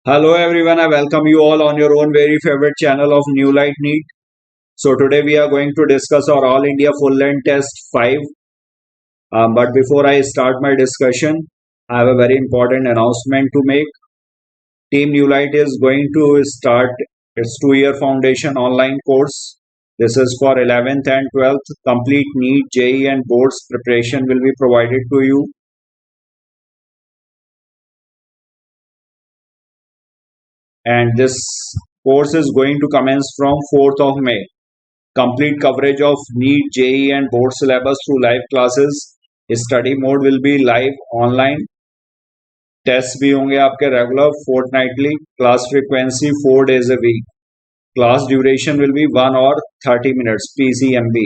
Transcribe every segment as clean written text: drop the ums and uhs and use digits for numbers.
Hello everyone, I welcome you all on your own very favorite channel of New Light Neat. So today we are going to discuss our All India Full Length Test 5. But before I start my discussion, I have a very important announcement to make. Team New Light is going to start its 2-year foundation online course. This is for 11th and 12th. Complete NEET, JEE and boards preparation will be provided to you. And this course is going to commence from 4th of May. Complete coverage of NEET, JEE and board syllabus through live classes. Study mode will be live online. Test भी होंगे आपके regular fortnightly. Class frequency 4 days a week. Class duration will be 1 hour 30 minutes. PCMB,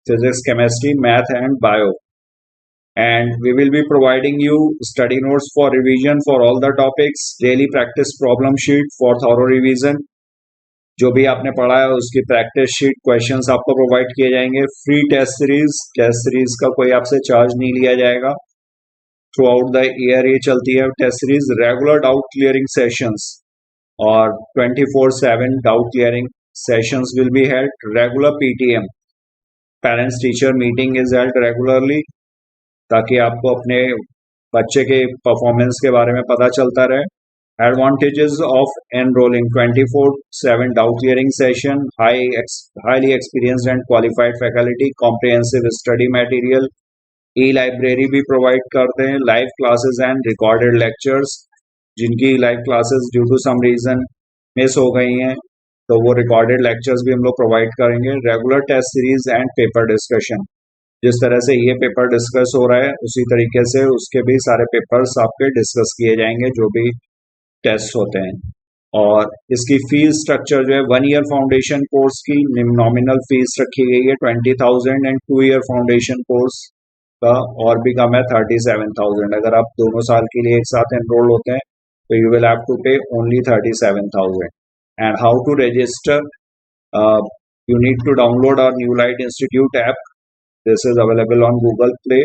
physics, chemistry, math and bio. And we will be providing you study notes for revision for all the topics, daily practice problem sheet for thorough revision. जो भी आपने पढ़ा है उसकी practice sheet, questions आपको provide किए जाएंगे. Free test series का कोई आपसे चार्ज नहीं लिया जाएगा. थ्रू आउट द ईयर ये चलती है test series. Regular doubt clearing sessions और 24/7 doubt clearing sessions will be held. Regular PTM, parents teacher meeting is held regularly, ताकि आपको अपने बच्चे के परफॉर्मेंस के बारे में पता चलता रहे. Advantages of enrolling 24/7 doubt clearing session, highly experienced and qualified faculty, comprehensive study material, e-library भी provide करते हैं, live classes and recorded lectures. जिनकी live classes due to some reason miss हो गई हैं तो वो recorded lectures भी हम लोग provide करेंगे. Regular test series and paper discussion. जिस तरह से ये पेपर डिस्कस हो रहा है उसी तरीके से उसके भी सारे पेपर्स आपके डिस्कस किए जाएंगे जो भी टेस्ट होते हैं. और इसकी फीस स्ट्रक्चर जो है 1 ईयर फाउंडेशन कोर्स की नॉमिनल फीस रखी गई है 20,000 एंड 2 ईयर फाउंडेशन कोर्स का और भी कम है 37,000. अगर आप दोनों साल के लिए एक साथ एनरोल होते हैं तो you will have to pay only 37,000. And how to register, you need to download our New Light Institute app. This is available on Google Play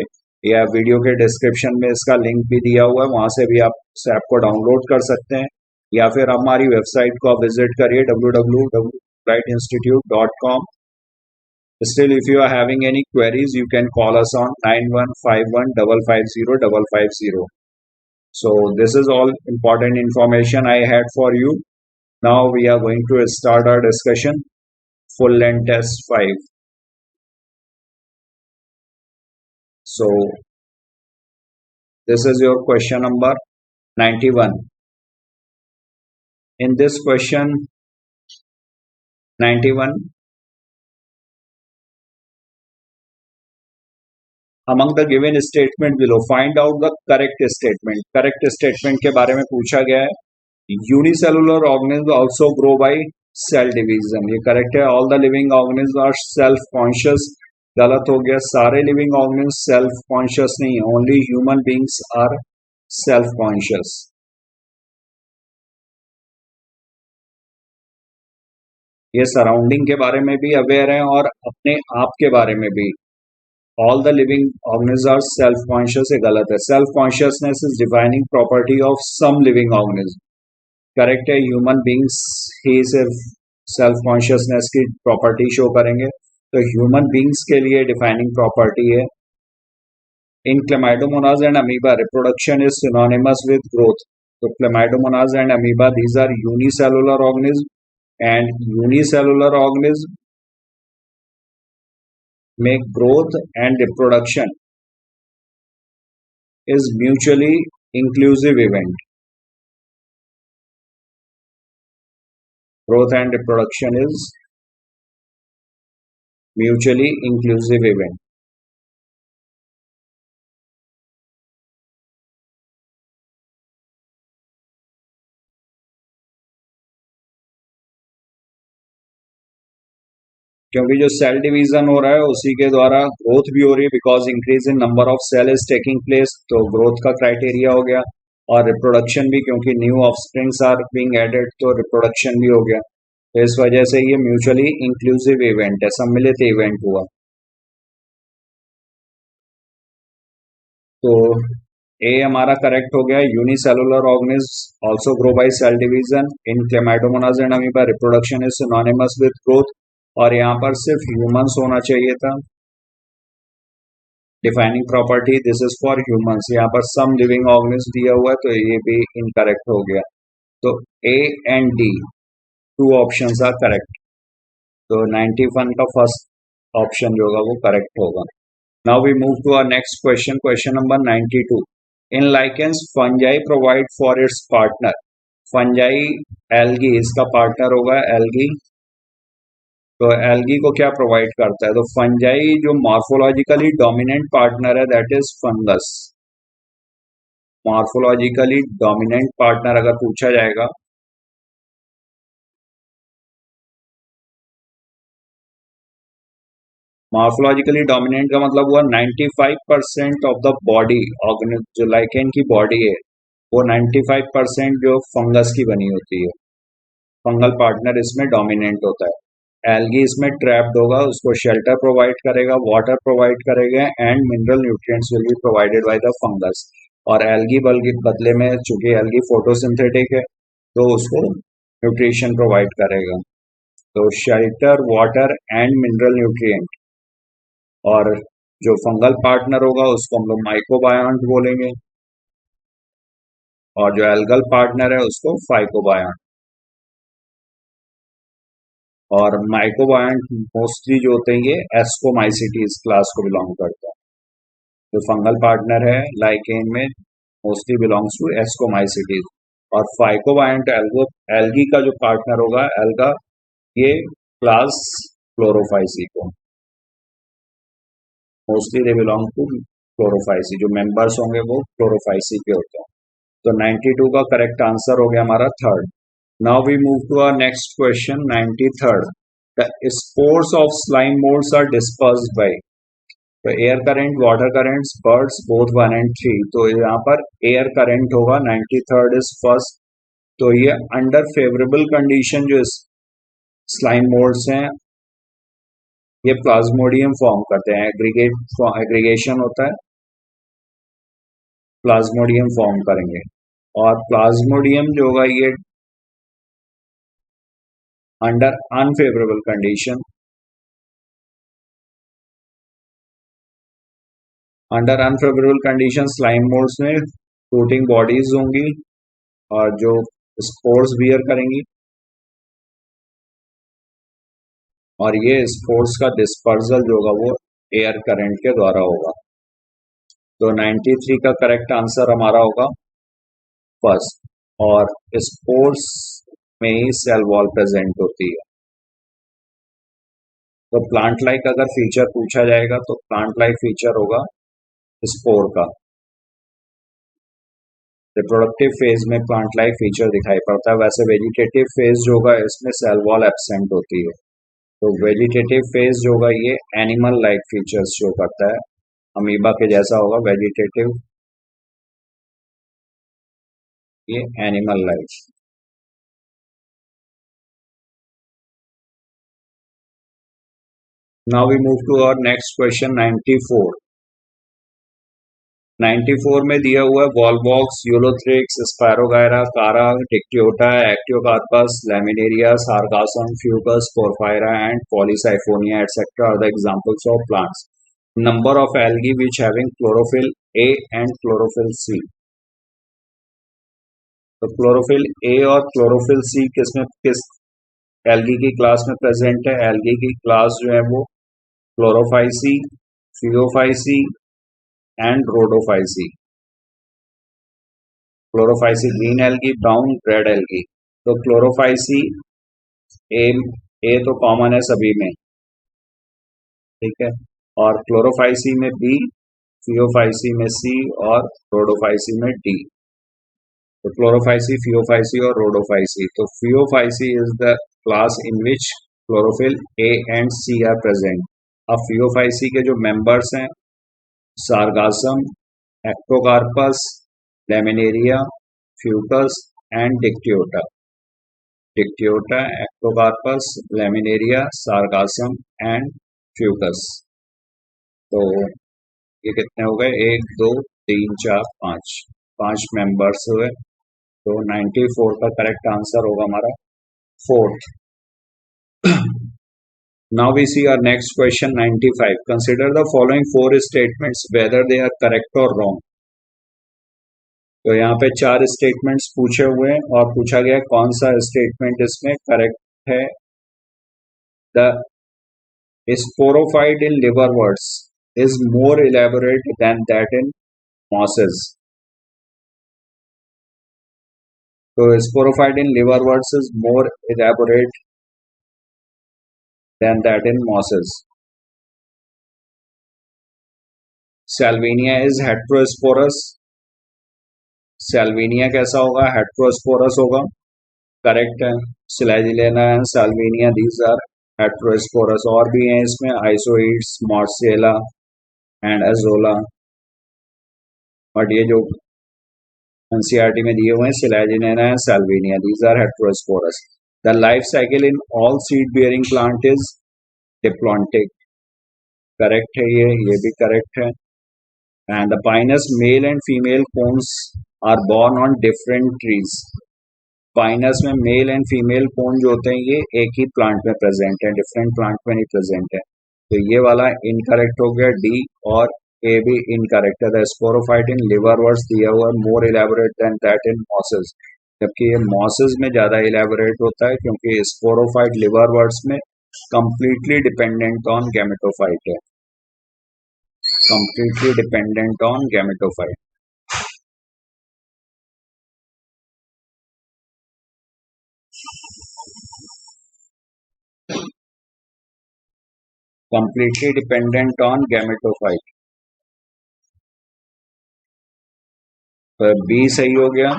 या वीडियो के डिस्क्रिप्शन में इसका लिंक भी दिया हुआ है, वहां से भी आप इस ऐप को डाउनलोड कर सकते हैं. या फिर हमारी वेबसाइट को आप विजिट करिए www.lightinstitute.com. Still, if you are having any queries, you can call us on 9151550550. So this is all important information I had for you. Now we are going to start our discussion. Full length test 5. So this is your question number 91. In this question 91, among the given statement below, find out the correct statement. Correct statement के बारे में पूछा गया है. Unicellular organisms also grow by cell division. ये correct है. All the living organisms are self-conscious. गलत हो गया. सारे लिविंग ऑर्गेनिज्म सेल्फ कॉन्शियस नहीं है. Only human beings are self conscious. ये सराउंडिंग के बारे में भी अवेयर है और अपने आप के बारे में भी. All the living organism are self conscious, ये गलत है. Self consciousness is defining property of some living organism. Correct है. ह्यूमन बींग्स ही सिर्फ सेल्फ कॉन्शियसनेस की प्रॉपर्टी शो करेंगे, तो ह्यूमन बींग्स के लिए डिफाइनिंग प्रॉपर्टी है. In Chlamydomonas and amoeba reproduction is synonymous with growth. तो Chlamydomonas and amoeba these are unicellular organism and unicellular organism make growth and reproduction is mutually inclusive event. Growth and reproduction is mutually inclusive event. क्योंकि जो cell division हो रहा है उसी के द्वारा growth भी हो रही है, because increase in number of cell is taking place, तो ग्रोथ का क्राइटेरिया हो गया. और रिप्रोडक्शन भी, क्योंकि new offsprings are being added, तो रिप्रोडक्शन भी हो गया. तो इस वजह से ये म्यूचुअली इंक्लूसिव इवेंट है, सम्मिलित इवेंट हुआ. तो ए हमारा करेक्ट हो गया। Unicellular organism also grow by cell division in chlamydomonas and amoeba, reproduction is synonymous with growth, और यहाँ पर सिर्फ ह्यूमंस होना चाहिए था। Defining property this is for humans, यहाँ पर सम लिविंग ऑर्गेनिज्म दिया हुआ है तो ये भी इनकरेक्ट हो गया। तो A and D two options are correct, तो 91 का फर्स्ट ऑप्शन जो होगा वो करेक्ट होगा। Now we move to our next question, question number 92। In lichens fungi provide for its partner, fungi algae इसका पार्टनर होगा एल्गी, तो एल्गी को क्या प्रोवाइड करता है, तो फंजाई जो मॉर्फोलॉजिकली डोमिनेंट पार्टनर है that is fungus. Morphologically dominant partner अगर पूछा जाएगा, मॉर्फोलॉजिकली डोमिनेंट का मतलब हुआ 95% ऑफ द बॉडी, जो लाइकेन की बॉडी है वो 95% जो फंगस की बनी होती है, फंगल पार्टनर इसमें डोमिनेंट होता है। एल्गी इसमें ट्रैप्ड होगा, उसको शेल्टर प्रोवाइड करेगा, वाटर प्रोवाइड करेगा and mineral nutrients will be provided by the fungus. और एल्गी बदले में चूंकि एल्गी फोटोसिंथेटिक है तो उसको न्यूट्रिशन प्रोवाइड करेगा, तो shelter, water and mineral nutrient. और जो फंगल पार्टनर होगा उसको हम लोग माइक्रोबायोन्ट बोलेंगे, और जो एल्गल पार्टनर है उसको फाइकोबायोन्ट। और माइक्रोबायोन्ट मोस्टली जो होते हैं ये एस्कोमाइसिटीज क्लास को बिलोंग करता है। जो फंगल पार्टनर है लाइकेन में मोस्टली बिलोंग्स टू एस्कोमाइसिटीज। और फाइकोबायोन्ट एल्गी का जो पार्टनर होगा एल्गा, ये क्लास क्लोरोफाइसी को, mostly they belong to Chlorophyceae, जो मेंबर्स होंगे वो क्लोरोफाइसी के होते हैं। तो 92 का करेक्ट आंसर हो गया हमारा third. Now we move to our next question, 93rd. The spores of slime molds are dispersed by, तो air current, water currents, birds, both 1 and 3। तो यहाँ पर एयर करंट होगा, 93rd इज फर्स्ट। तो ये अंडर फेवरेबल कंडीशन जो slime moulds हैं ये प्लाज्मोडियम फॉर्म करते हैं, एग्रीगेशन होता है, प्लाज्मोडियम फॉर्म करेंगे। और प्लाज्मोडियम जो होगा ये under unfavourable condition, under unfavourable condition slime moulds में फ्रूटिंग बॉडीज होंगी और जो स्पोर्स बियर करेंगी, और ये स्पोर्स का डिस्पर्सल जो होगा वो एयर करंट के द्वारा होगा। तो 93 का करेक्ट आंसर हमारा होगा फर्स्ट। और स्पोर्स में ही सेल वॉल प्रेजेंट होती है। तो प्लांट लाइक अगर फीचर पूछा जाएगा तो प्लांट लाइक फीचर होगा स्पोर का। रिप्रोडक्टिव फेज में प्लांट लाइक फीचर दिखाई पड़ता है, वैसे वेजिटेटिव फेज जो होगा इसमें सेल वॉल एब्सेंट होती है। तो वेजिटेटिव फेज जो होगा ये एनिमल लाइक फीचर्स शो करता है, अमीबा के जैसा होगा वेजिटेटिव, ये animal like. Now we move to our next question, 94. 94 में दिया हुआ है Volvox, Ulothrix, Spirogyra, Chara, Dictyota, Ectocarpus, Laminaria, Sargassum, Fucus, Porphyra and Polysiphonia etcetera are the examples of plants. Number of algae which having chlorophyll a and chlorophyll c. तो chlorophyll ए और chlorophyll C किस algae की class में present है? Algae की class जो है वो Chlorophyceae, Phaeophyceae and Rhodophyceae. Chlorophyceae green algae, brown, red algae. तो क्लोरोफाइसी ए तो कॉमन है सभी में, ठीक है, और क्लोरोफाइसी में बी, फियोफाइसी में सी और रोडोफाइसी में डी। तो क्लोरोफाइसी, फियोफाइसी और रोडोफाइसी। तो Phaeophyceae is the class in which chlorophyll a and C are present. अब फियोफाइसी के जो मेंबर्स हैं Sargassum, Ectocarpus, Laminaria, Fucus and Dictyota. Dictyota, Ectocarpus, Laminaria, Sargassum and Fucus. तो ये कितने हो गए? 1 2 3 4 5 5 मेंबर्स हुए, तो 94 का करेक्ट आंसर होगा हमारा fourth. Now we see our next question 95. Consider the following four statements whether they are correct or wrong. तो यहाँ पे चार स्टेटमेंट्स पूछे हुए हैं और पूछा गया है कौन सा स्टेटमेंट इसमें करेक्ट है। The sporophyte in liverworts is more elaborate than that in mosses. So sporophyte in liverworts is more elaborate than that in mosses. Salvinia is heterosporous. Salvinia कैसा होगा? Heterosporous होगा, करेक्ट है। Flagellina and Salvinia these are heterosporous। और भी हैं इसमें आइसोइड्स, मॉर्सेला and azolla, but ये जो एनसीईआरटी में दिए हुए हैं Flagellina and Salvinia these are heterosporous। The life cycle in all seed bearing plant is diplontic, correct है, ये भी करेक्ट है। And the pinus male and female cones are born on different trees। Pinus में male and female cone जो होते हैं ये एक ही प्लांट में प्रेजेंट है, डिफरेंट प्लांट में नहीं प्रेजेंट है। तो ये वाला इनकरेक्ट हो गया डी, और ए भी इनकरेक्ट है। द स्पोरोफाइट इन लिवरवर्ट्स दिया हुआ more elaborate than that in mosses, जबकि ये मॉसेस में ज्यादा इलेबोरेट होता है क्योंकि स्पोरोफाइट लिवरवर्ट्स में कंप्लीटली डिपेंडेंट ऑन गैमेटोफाइट है, completely dependent on gametophyte. completely dependent on gametophyte। तो बी सही हो गया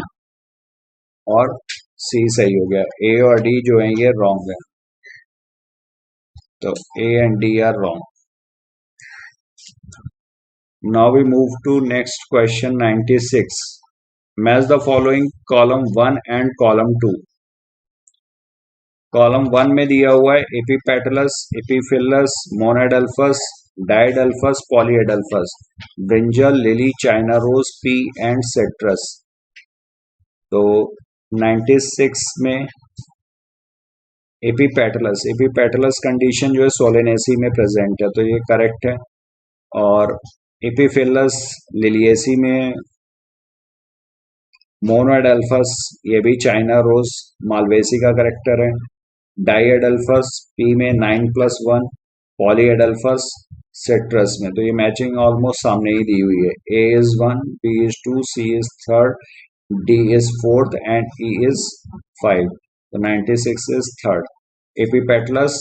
और सी सही हो गया, ए और डी जो है ये रॉन्ग है, तो A and D are wrong. Now we move to next question 96। Match the following column 1 and column 2। Column 1 में दिया हुआ है epipetalous, epiphyllous, monadelphous, diadelphous, polyadelphous, brinjal, lily, China rose, pea and citrus. तो 96 में epipetalous, epipetalous condition जो है Solanaceae में present है, तो ये करेक्ट है। और एपीफिलस लिलिएसी में, मोनाडेल्फस ये भी चाइना रोज मालवेसी का करेक्टर है। डाइएडल्फस पी में 9+1, पॉलीएडल्फस सिट्रस में। तो ये मैचिंग ऑलमोस्ट सामने ही दी हुई है, A is 1, B is 2, C is 3rd, D is 4th and E is 5। तो 96 इज 3rd। एपीपेटलस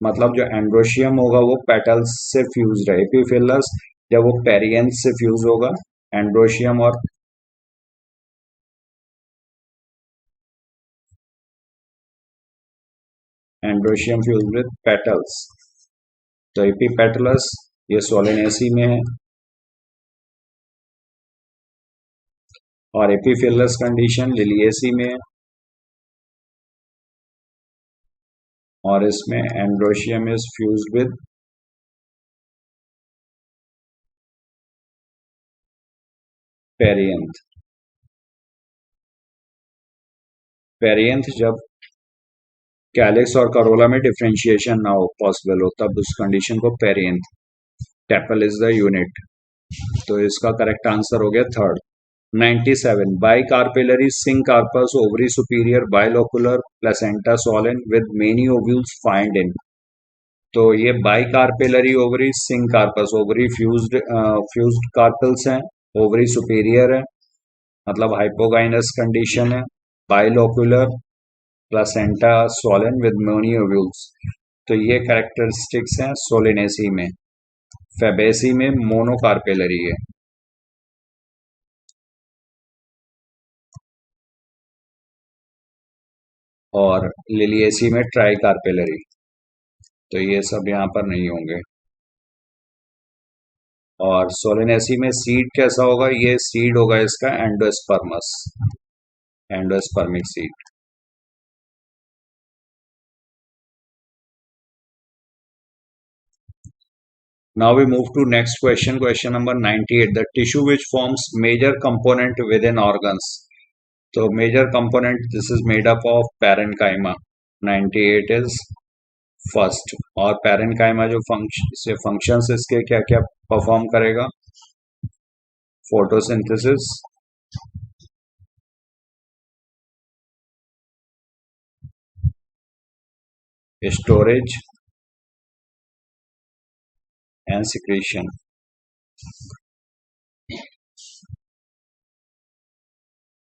मतलब जो एंड्रोशियम होगा वो पेटल्स से फ्यूज है, एपीफिलस जब वो पेरियंथ से फ्यूज होगा, एंड्रोशियम और एंड्रोशियम फ्यूज विद पेटल्स। तो एपीपेटलस ये सोलेनेसी में है, और एपीफिलस कंडीशन लिलिएसी में है, और इसमें androecium is fused with perianth. Perianth जब कैलिक्स और करोला में डिफरेंशिएशन ना हो पॉसिबल हो तब उस कंडीशन को perianth. Tepal is the unit. तो इसका करेक्ट आंसर हो गया 3rd। 97 bicarpellary syncarpous ovary superior bilocular placenta swollen with many ovules find in. तो ये bicarpellary ovary syncarpous, ovary fused carpels हैं, ओवरी सुपीरियर है मतलब हाइपोगाइनस कंडीशन है, bilocular placenta swollen with many ovules. तो ये कैरेक्टरिस्टिक्स हैं सोलेनेसी में। फेबेसी में मोनोकार्पेलरी है, और लिलिएसी में ट्राइकार्पेलरी। तो ये सब यहाँ पर नहीं होंगे। और सोलेनेसी में सीड कैसा होगा? ये सीड होगा इसका endosperms, endospermic seed. Now we move to next question, question number 98. The tissue which forms major component within organs. So major component, this is made up of parenchyma. 98 is first. और parenchyma जो functions इसके क्या क्या perform करेगा? Photosynthesis, storage and secretion.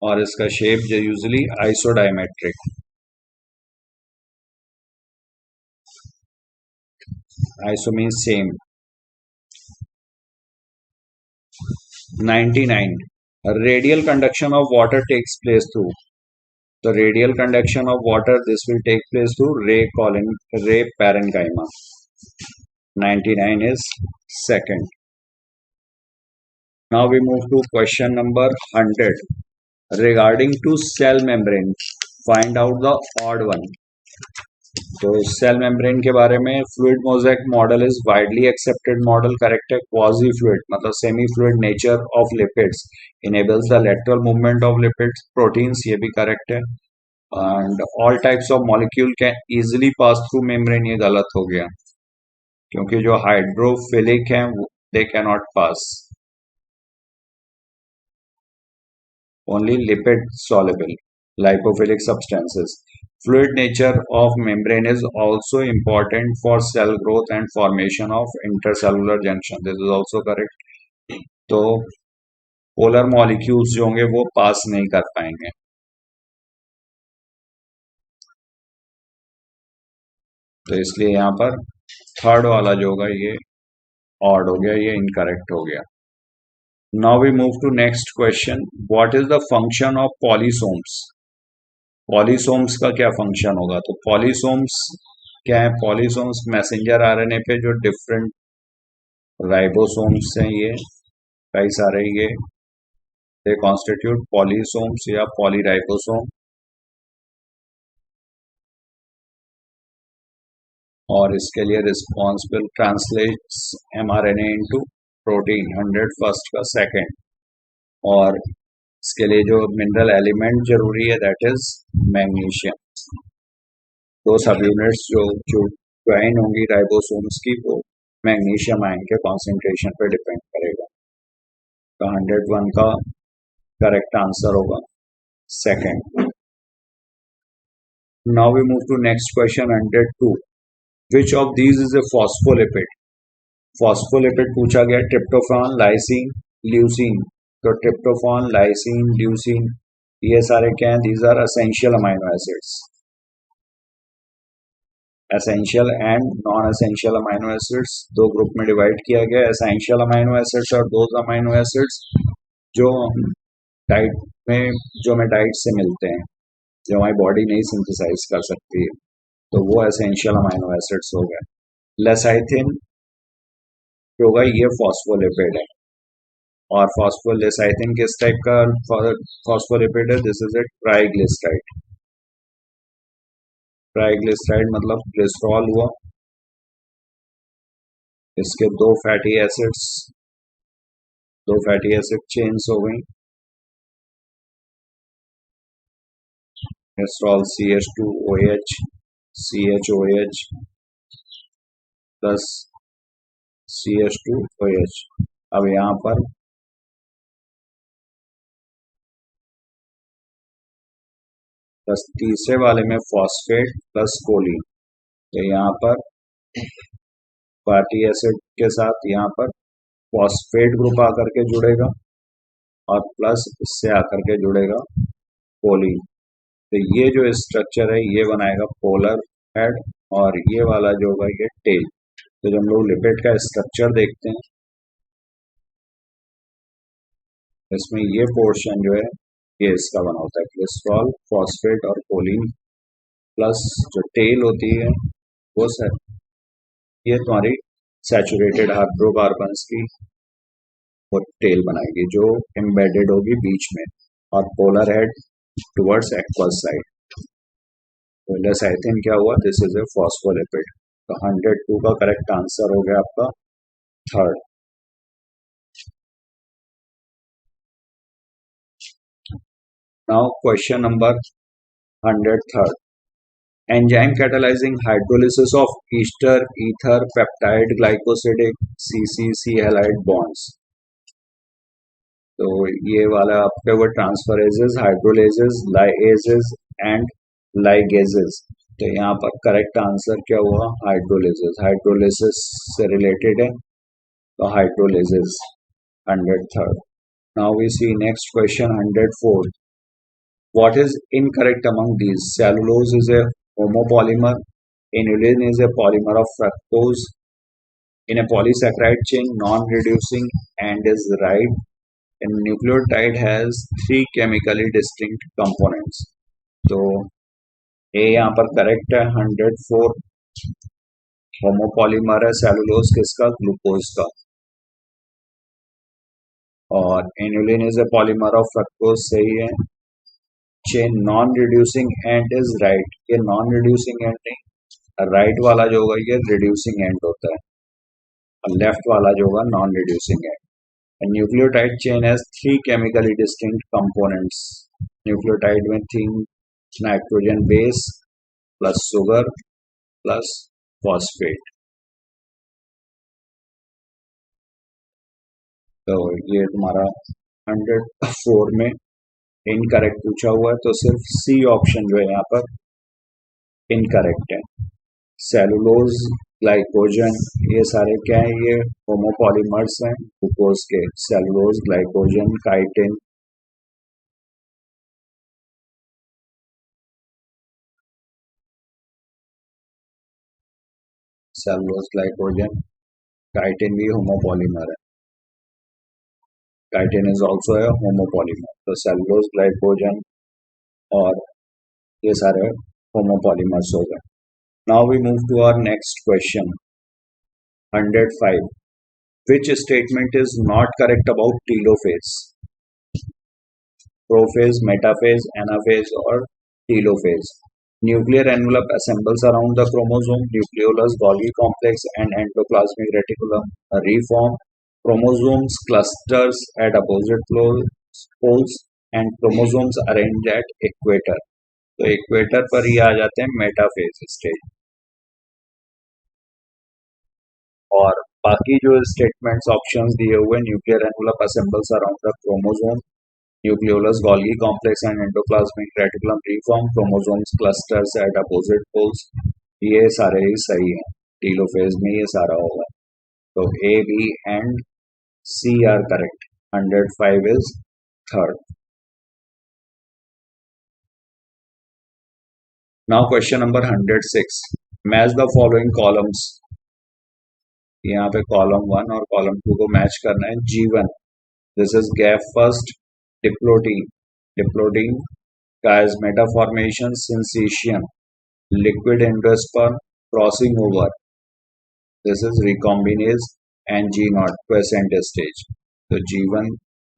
और इसका shape जो usually isodiametric. Iso means same. 99. Radial conduction of water takes place through. The radial conduction of water, this will take place through ray parenchyma. 99 is second. Now we move to question number 100. Regarding to cell membrane, find out the odd one. तो cell membrane के बारे में fluid mosaic model is widely accepted model. Correct है. Quasi fluid मतलब semi fluid nature of lipids enables the lateral movement of lipids. Proteins, ये भी correct है. And all types of molecule can easily pass through membrane, ये गलत हो गया क्योंकि जो हाइड्रोफिलिक हैं they can not pass. Only lipid soluble lipophilic substances. Fluid nature of membrane is also important for cell growth and formation of intercellular junction. This is also correct. तो polar molecules जो होंगे वो पास नहीं कर पाएंगे. तो इसलिए यहाँ पर थर्ड वाला जो होगा ये ऑड हो गया, ये इनकरेक्ट हो गया. Now we move to next question. What is the function of polysomes? पॉलीसोम्स का क्या फंक्शन होगा? तो पॉलीसोम्स क्या है? पॉलीसोम्स मैसेंजर आरएनए पे जो डिफरेंट राइबोसोम्स हैं, ये कई सारे, ये दे कॉन्स्टिट्यूट पॉलीसोम्स या पॉलीराइबोसोम. और इसके लिए responsible translates mRNA into protein 100 first का सेकंड. और इसके लिए जो मिनरल एलिमेंट जरूरी है दैट इज मैग्नीशियम. दो सब यूनिट्स जो ज्वाइन होंगी राइबोसोम्स की वो मैग्नीशियम आयन के कॉन्सेंट्रेशन पे डिपेंड करेगा. तो 101 का करेक्ट आंसर होगा second. Now we move to next question 102. Which of these is a phospholipid? Phospholipid पूछा गया. Tryptophan, lysine, leucine. तो ट्रिप्टोफान, लाइसिन, ल्यूसीन, ये सारे क्या हैं? These are essential amino acids. Essential and non essential amino acids दो group में divide किया गया. एसेंशियल अमाइनो एसिड्स और दोज अमाइनो एसिड्स जो डाइट में जो हमें डाइट से मिलते हैं, जो हमारी बॉडी नहीं सिंथेसाइज कर सकती है, तो वो एसेंशियल अमाइनो एसिड्स हो गए. लेसाइथिन जो होगा ये फॉस्फोलिपिड है. और फॉस्फोलिसाइथिन किस टाइप का फॉस्फोलिपिड है? This is a triglyceride. Triglyceride मतलब ग्लिसरॉल हुआ. इसके दो फैटी एसिड चेन्स हो गई. Glycerol CH2OH, CHOH plus CH2OH. अब यहाँ पर प्लस तीसरे वाले में फॉस्फेट प्लस कोलिन. तो यहाँ पर फैटी एसिड के साथ यहाँ पर फॉस्फेट ग्रुप आकर के जुड़ेगा और प्लस इससे आकर के जुड़ेगा कोलिन. तो ये जो स्ट्रक्चर है ये बनाएगा पोलर हेड और ये वाला जो होगा ये टेल. तो जब हम लोग लिपिड का स्ट्रक्चर देखते हैं इसमें ये पोर्शन जो है ये इसका बना होता है ग्लिसरॉल, फॉस्फेट और कोलिन प्लस जो टेल होती है वो सर ये तुम्हारी सैचुरेटेड हाइड्रोकार्बन्स की वो टेल बनाएगी जो एम्बेडेड होगी बीच में और polar head towards aqueous side. तो लेसाइथिन क्या हुआ? This is a phospholipid. तो 102 का करेक्ट आंसर हो गया आपका third. Now question number 103rd. Enzyme catalyzing hydrolysis of ester, ether, peptide, glycosidic, CC halide bonds. तो ये वाला आपके वो ट्रांसफरेजेस, हाइड्रोलेजेस, लाइएजेस एंड लाइगेजेस. तो यहाँ पर करेक्ट आंसर क्या हुआ? हाइड्रोलेजेस. हाइड्रोलिसिस से रिलेटेड है तो hydrolases 103rd. Now we see next question 104th. What is incorrect among these? Cellulose is a homopolymer. Inulin is a polymer of fructose in a polysaccharide chain, non-reducing and is right. A nucleotide has 3 chemically distinct components. तो A यहाँ पर correct है. 104 homopolymer है cellulose किसका? Glucose का. और inulin is a polymer of fructose सही है. Chain non reducing and is right. ये नॉन रिड्यूसिंग एंड नहीं, राइट वाला जो होगा ये रिड्यूसिंग एंड होता है और लेफ्ट वाला जो होगा non reducing and. Nucleotide chain has 3 chemically distinct components. Nucleotide में 3 nitrogen base plus sugar plus phosphate. तो ये तुम्हारा 104 में इनकरेक्ट पूछा हुआ है, तो सिर्फ सी ऑप्शन जो है यहाँ पर इनकरेक्ट है. सेलुलोज, ग्लाइकोजन ये सारे क्या है? ये होमोपॉलीमर्स हैं ग्लूकोज के. Cellulose, glycogen, chitin. Cellulose, glycogen, chitin भी होमोपॉलीमर है. काइटिन इज ऑल्सो है होमोपॉलीमर. तो सेलुलोज, ग्लाइकोजन और ये सारे homopolymers हो गए. Now we move to our next question 105. Which statement is not correct about telophase? Prophase, metaphase, anaphase or telophase. Nuclear envelope assembles around the chromosome, nucleolus, Golgi complex and endoplasmic reticulum reform. Chromosomes clusters at opposite poles and chromosomes arranged at equator. तो equator पर ही आ जाते हैं metaphase stage. और बाकी जो statements options दिए हुए, nuclear envelope assembles around the chromosome, nucleolus, Golgi complex and endoplasmic reticulum reform, chromosomes clusters at opposite poles, ये सारे ही सही हैं. टीलोफेज में ये सारा होगा. तो A, B and C are correct. 105 is third. Now question number 106. Match the following columns. यहाँ पे column 1 और column 2 को मैच करना है. G1. This is gap first. Diplotene. Diplotene का is metaformation syncytium. Liquid endosperm crossing over. This is recombinase and G0 quiescent stage. तो G1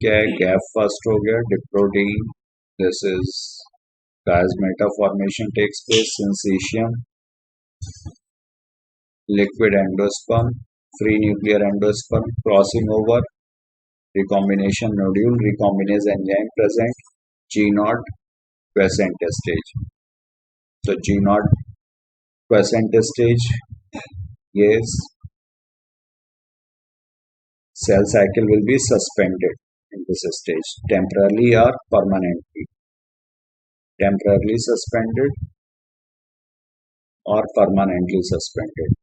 क्या है? Gap first हो गया. Diplotene. This is chiasmata formation takes place. Syncytium, liquid endosperm, free nuclear endosperm crossing over, recombination nodule, recombinase enzyme present, G0 quiescent stage. So G0 quiescent stage, yes, cell cycle will be suspended in this stage temporarily or permanently. Temporarily suspended or permanently suspended.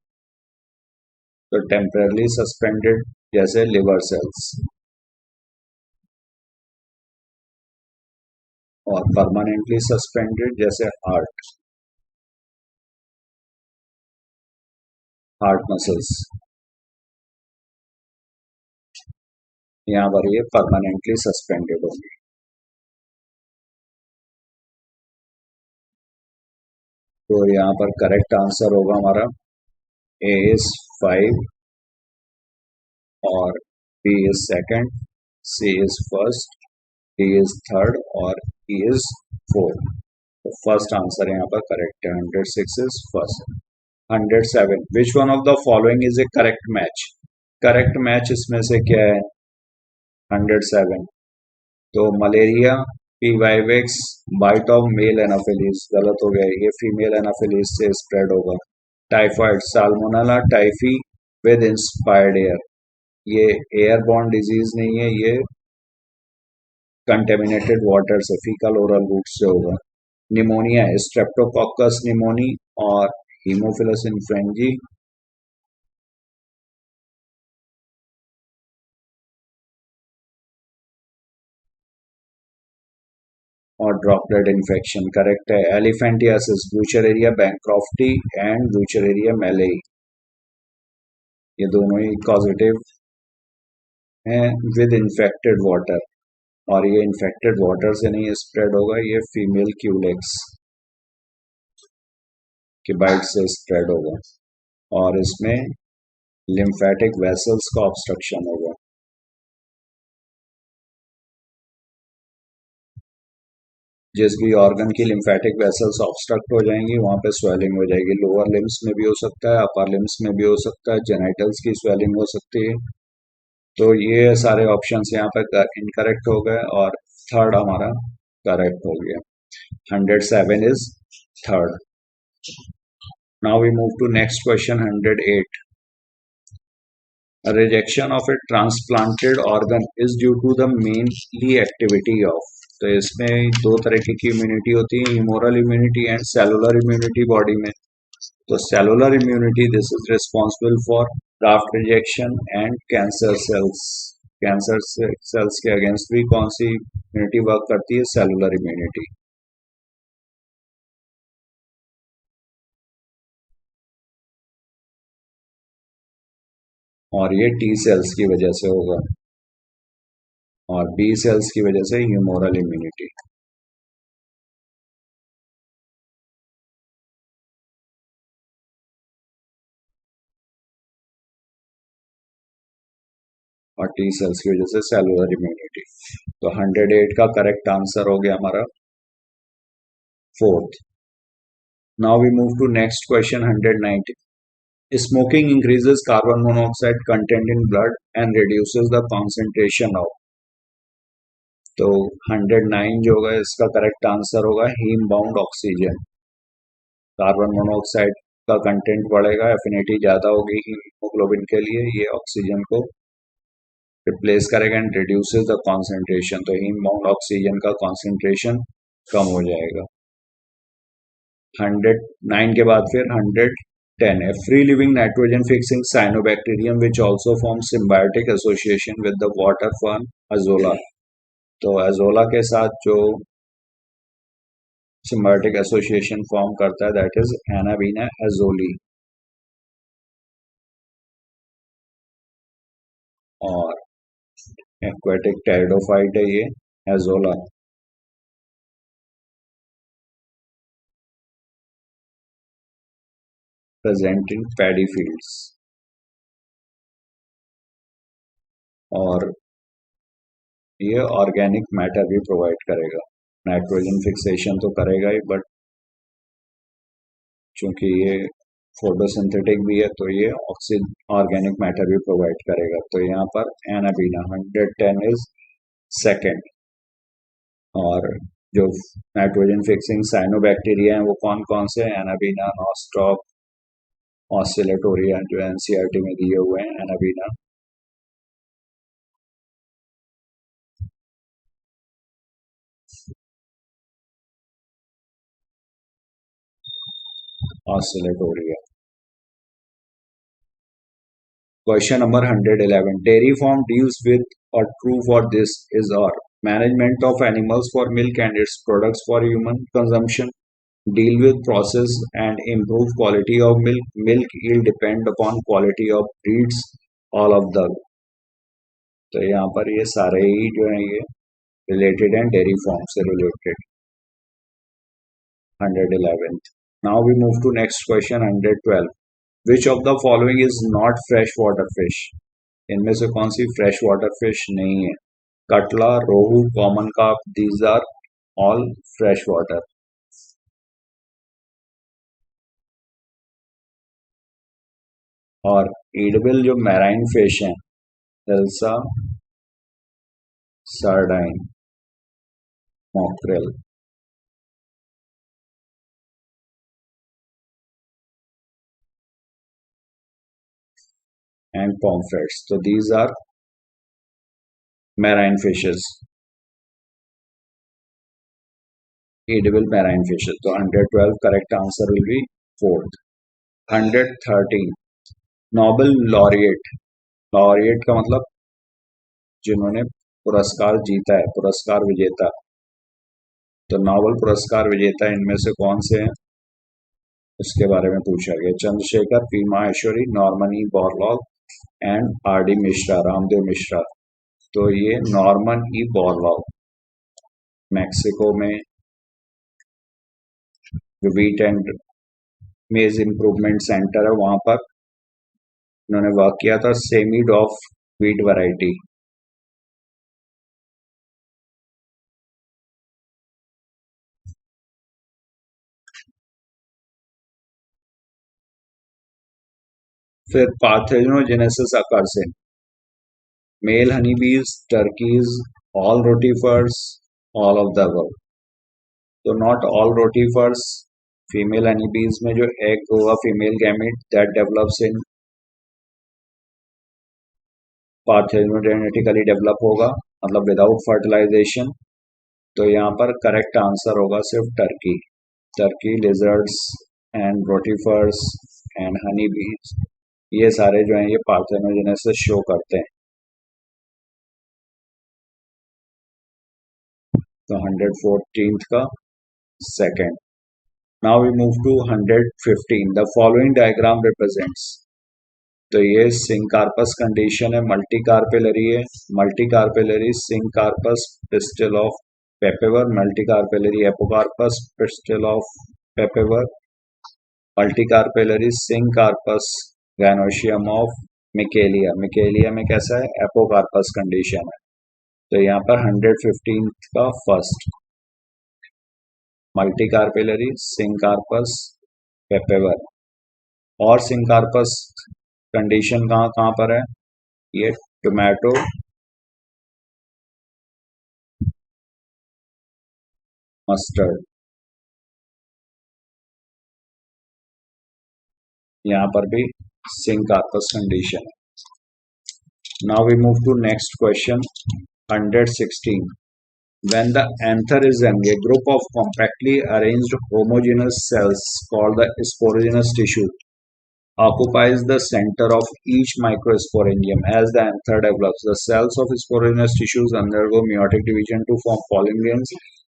तो temporarily suspended जैसे liver cells और permanently suspended जैसे heart muscles. यहाँ पर ये permanently suspended होंगे. तो यहाँ पर करेक्ट आंसर होगा हमारा ए इज 5 और B is second, C is first, D is third और ई इज 4. तो फर्स्ट आंसर यहाँ पर करेक्ट है. 106 is first. 107. Which one of the following is a correct match? Correct match इसमें से क्या है? 107। तो malaria P vivax bite of male Anopheles गलत हो गया, ये फीमेल एनाफिलीज से स्प्रेड होगा। Typhoid Salmonella typhi with inspired air, ये एयरबॉर्न डिजीज नहीं है, ये कंटेमिनेटेड वाटर से फीकल ओरल रूट से होगा। निमोनिया स्ट्रेप्टोकोकस निमोनी और हीमोफिलस इन्फ्लुएंजी। और ड्रॉपलेट इन्फेक्शन करेक्ट है। एलिफेंटियासिस ब्यूचरेरिया बैंक्रॉफ्टी एंड ब्यूचरेरिया मेलेई, ये दोनों ही पॉजिटिव हैं विद इन्फेक्टेड वाटर, और ये इन्फेक्टेड वाटर से नहीं स्प्रेड होगा, ये फीमेल क्यूलेक्स की बाइट से स्प्रेड होगा, और इसमें लिम्फेटिक वेसल्स का ऑब्स्ट्रक्शन होगा। जिस भी ऑर्गन की लिम्फेटिक वेसल्स ऑब्स्ट्रक्ट हो जाएंगी वहां पे स्वेलिंग हो जाएगी। लोअर लिम्स में भी हो सकता है, अपर लिम्स में भी हो सकता है, जेनाइटल्स की स्वेलिंग हो सकती है। तो ये सारे ऑप्शंस यहाँ पे इनकरेक्ट हो गए और थर्ड हमारा करेक्ट हो गया। 107 is third. Now we move to next question 108। A rejection of a transplanted organ is due to the mainly activity of, तो इसमें दो तरह की इम्यूनिटी होती है, humoral immunity and cellular immunity body में। तो cellular immunity this is responsible for graft rejection and cancer cells. Cancer cells के अगेंस्ट भी कौन सी इम्यूनिटी वर्क करती है? Cellular immunity. और ये टी सेल्स की वजह से होगा, और बी सेल्स की वजह से ह्यूमोरल इम्यूनिटी। और टी सेल्स की वजह से सेलुलर इम्यूनिटी। तो 108 का करेक्ट आंसर हो गया हमारा fourth. Now we move to next question 190। Smoking increases carbon monoxide content in blood and reduces the concentration of, तो 109 जो होगा इसका करेक्ट आंसर होगा haem bound oxygen. Carbon monoxide का कंटेंट बढ़ेगा, एफिनिटी ज्यादा होगी हीमोग्लोबिन के लिए, ये ऑक्सीजन को रिप्लेस करेगा एंड रिड्यूसेस द कॉन्सेंट्रेशन, तो हीम बाउंड ऑक्सीजन का कॉन्सेंट्रेशन कम हो जाएगा। 109 के बाद फिर 110 है free living nitrogen fixing cyanobacterium which also form symbiotic association with the water fern azolla, तो अजोला के साथ जो सिम्बायोटिक एसोसिएशन फॉर्म करता है दैट इज एनाबीना एजोली। और एक्वेटिक टेरिडोफाइट है ये azolla. Present in paddy fields, और ये ऑर्गेनिक मैटर भी प्रोवाइड करेगा। नाइट्रोजन फिक्सेशन तो करेगा ही, बट चूंकि ये फोटोसिंथेटिक भी है तो ये ऑक्सीजन ऑर्गेनिक मैटर भी प्रोवाइड करेगा। तो यहाँ पर एनाबीना 110 इज सेकेंड। और जो नाइट्रोजन फिक्सिंग साइनोबैक्टीरिया हैं वो कौन कौन से हैं? एनाबीना, नॉस्टॉप, ऑसिलेटोरिया जो एनसीईआरटी में दिए हुए हैं, anabaena, Oscillatoria. Question number 111. Dairy farm deals with, or true for this is, or management of animals for milk and its products for human consumption, deal with process and improve quality of milk, milk yield depend upon quality of breeds, all of the, तो यहाँ पर ये सारे ही जो है ये related हैं dairy farm से related. 111th. Now we move to next question 112. Which of the following is not freshwater fish? इनमें से कौन सी फ्रेश वाटर फिश नहीं है? Catla, rohu, common carp, these are all fresh water. और ईडबिल जो मैराइन फिश हैं, hilsa, sardine, mackerel and pomfrets. So these are marine fishes, edible marine fishes. So 112 correct answer will be fourth. 113 Nobel laureate. Laureate का मतलब जिन्होंने पुरस्कार जीता है, पुरस्कार विजेता. तो नोबेल पुरस्कार विजेता इनमें से कौन से हैं, उसके बारे में पूछा गया. Chandrashekhar, P Maheshwari, Norman E Borlaug and R D Mishra, Ramdev Mishra. तो ये नॉर्मन ई बोरलॉग मैक्सिको में जो wheat and maize improvement centre है वहां पर उन्होंने वर्क किया था. सेमीड ऑफ व्हीट वैरायटी. फिर parthenogenesis occurs in male honey bees, turkeys, all rotifers, all of the above. तो not all rotifers. Female honey bees में जो एग होगा, female gamete, that develops in पार्थेनोजेनेटिकली develop होगा, मतलब विदाउट फर्टिलाइजेशन. तो यहाँ पर करेक्ट आंसर होगा सिर्फ Turkey. Turkey, lizards and rotifers and honey बीज, ये सारे जो हैं ये पार्थेनोजेनेसिस शो करते हैं. तो 114th का second. Now we move to 115. The following diagram represents. तो ये सिंकार्पस कंडीशन है, मल्टी कार्पेलरी है. Multi carpellary syncarpous pistil of Papaver, multi carpellary apocarpous pistil of Papaver, multi carpellary syncarpous gynoecium of Michelia. Michelia में कैसा है, apocarpous condition है. तो यहाँ पर 115th का फर्स्ट, मल्टी कार्पेलरी सिंकार्पस पेपेवर. और सिंकार्पस कंडीशन कहाँ कहाँ पर है, ये टोमेटो, मस्टर्ड, यहाँ पर भी सिंकार्पस कंडीशन है. Now we move to next question. 116. When the anther is young, a group of compactly arranged homogeneous cells called the sporogenous tissue occupies the center of each microsporangium. As the anther develops, the cells of sporogenous tissues undergo meiotic division to form polymorphs.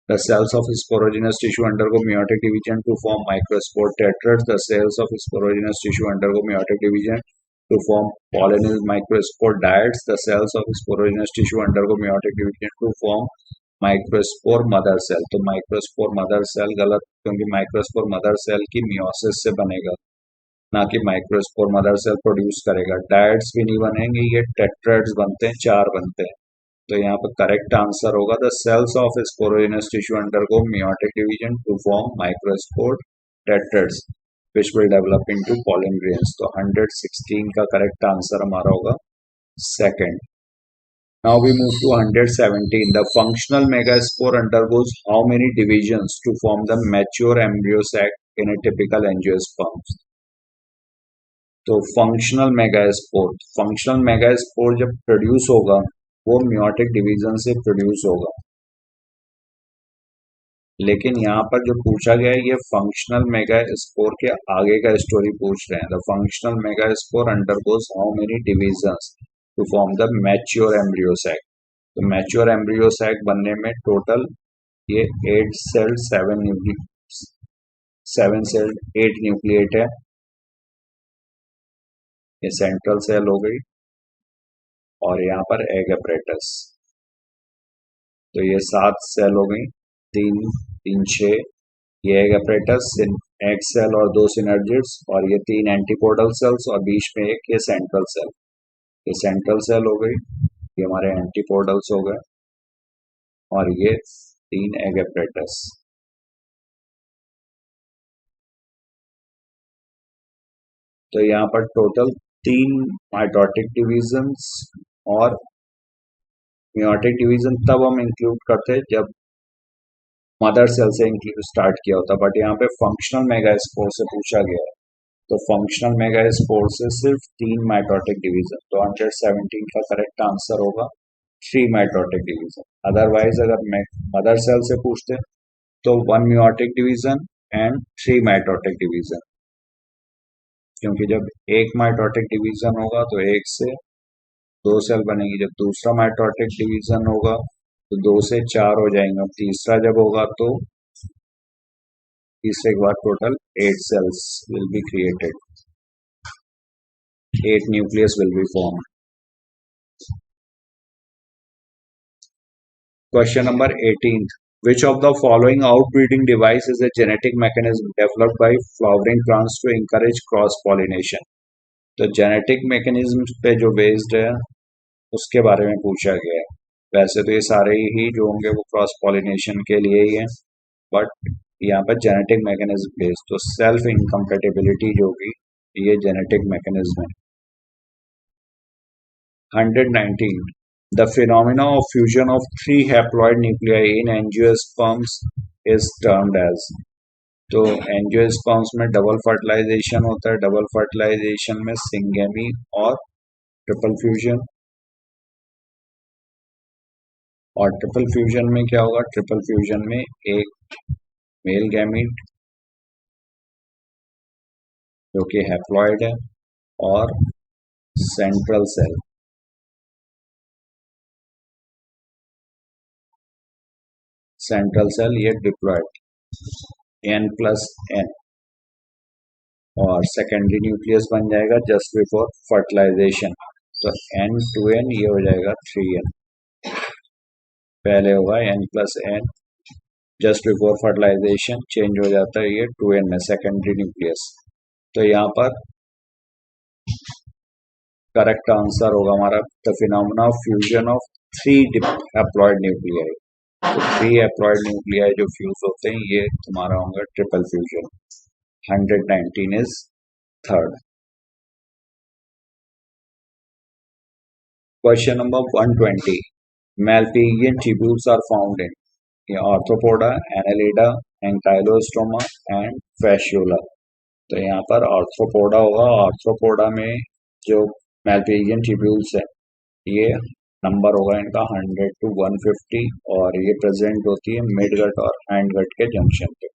The cells of sporogenous tissue undergo meiotic division to form microspore tetrads. The cells of sporogenous tissue undergo meiotic division to form polynil microspore dyads. The cells of sporogenous tissue undergo meiotic division to form microspore mother cell. तो microspore mother cell गलत, क्योंकि microspore mother cell की meiosis से बनेगा, ना कि microspore mother cell produce करेगा. Dyads भी नहीं बनेंगे, ये टेट्राइड्स बनते हैं, 4 बनते हैं. तो यहाँ पर करेक्ट आंसर होगा the cells of sporogenous tissue undergo meiotic division to form microspore tetrads which will develop into pollen grains. तो 116 का करेक्ट आंसर हमारा होगा second. Now we move to 117. The functional megaspore undergoes how many divisions to form the mature embryo sac in a typical angiosperm? तो functional megaspore जब produce होगा वो meiotic division से produce होगा. लेकिन यहाँ पर जो पूछा गया है ये फंक्शनल मेगास्पोर के आगे का स्टोरी पूछ रहे हैं. The functional megaspore undergoes how many divisions to form the mature embryo sac. तो मैच्योर एम्ब्रियो सैक बनने में टोटल ये 8 सेल 7 सेल 8 न्यूक्लिएट है. ये सेंट्रल सेल हो गई और यहाँ पर एग अपरेटस. तो ये 7 सेल हो गई, 3 3 6. ये एग अपरेटस, एग सेल और 2 सिनर्जिड्स, और ये 3 एंटीपोडल सेल्स और बीच में एक ये सेंट्रल सेल. ये सेंट्रल सेल हो गई, ये हमारे एंटीपोडल्स हो गए, और ये 3 एग अपरेटस. तो यहाँ पर टोटल तीन माइटोटिक डिविजन्स और मियोटिक डिवीजन तब हम इंक्लूड करते हैं जब मदर सेल से इंक्लूड स्टार्ट किया होता, बट यहाँ पे फंक्शनल मेगास्पोर से पूछा गया है, तो फंक्शनल मेगास्पोर से सिर्फ तीन माइटोटिक डिवीजन, तो 117 का करेक्ट आंसर होगा 3 माइटोटिक डिवीजन। अदरवाइज अगर मदर सेल से पूछते तो 1 meiotic division and 3 mitotic division, क्योंकि जब एक माइटोटिक डिवीजन होगा तो एक से दो सेल बनेगी, जब दूसरा माइटोटिक डिवीजन होगा तो 2 से 4 हो जाएंगे, तीसरा जब होगा तो तीसरे के बाद total 8 cells will be created, 8 nucleus will be formed. Question number 18. Which of the following outbreeding device is a genetic mechanism developed by flowering plants to encourage cross pollination? तो जेनेटिक मैकेनिज्म पे जो based है उसके बारे में पूछा गया है। वैसे तो ये सारे ही जो होंगे वो क्रॉस पॉलिनेशन के लिए ही है, बट यहाँ पर जेनेटिक मैकेनिज्म बेस्ड, तो सेल्फ इनकम्पेटिबिलिटी जो होगी ये जेनेटिक मैकेनिज्म है। 119. The phenomena of fusion of 3 haploid nuclei in angiosperms is termed as. तो एंजियोस्पर्म्स में डबल फर्टिलाइजेशन होता है, डबल फर्टिलाइजेशन में सिंगेमी और ट्रिपल फ्यूजन, और ट्रिपल फ्यूजन में क्या होगा, ट्रिपल फ्यूजन में एक मेल गैमीट जो कि हैप्लॉइड है और सेंट्रल सेल, ये डिप्लॉइड n+n, और सेकेंडरी न्यूक्लियस बन जाएगा जस्ट बिफोर फर्टिलाइजेशन, तो n2n ये हो जाएगा 3n, पहले होगा n+n, just before fertilisation change हो जाता है ये 2n में सेकेंडरी न्यूक्लियस। तो यहाँ पर करेक्ट आंसर होगा हमारा the phenomena of fusion of 3 haploid nuclei, तो 3 हैप्लॉइड न्यूक्लियाई जो फ्यूज होते हैं ये तुम्हारा होगा triple fusion. 119 is third. Question number 120. Malpighian tubules are found in Arthropoda, Annelida, Ankylostoma and Fasciola. तो यहाँ पर आर्थ्रोपोडा होगा, आर्थ्रोपोडा में जो मैल्पीजियन ट्यूब्यूल्स है ये नंबर होगा इनका 100 to 150, और ये प्रेजेंट होती है मिडगट और हैंडगट के जंक्शन पे।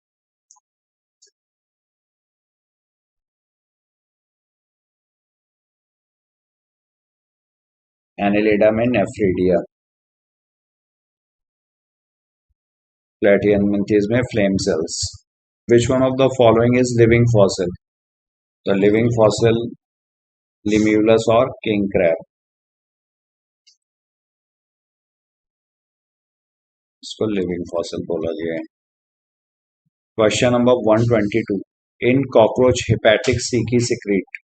एनिलिडा में नेफ्रीडिया, प्लेटियनमिंथीज में flame cells. Which one of the following is living fossil? तो लिविंग फॉसिल लिम्यूलस और किंग क्रैब, इसको लिविंग फॉसिल बोला गया है। Question number 122. In cockroach hepatic caeca secrete,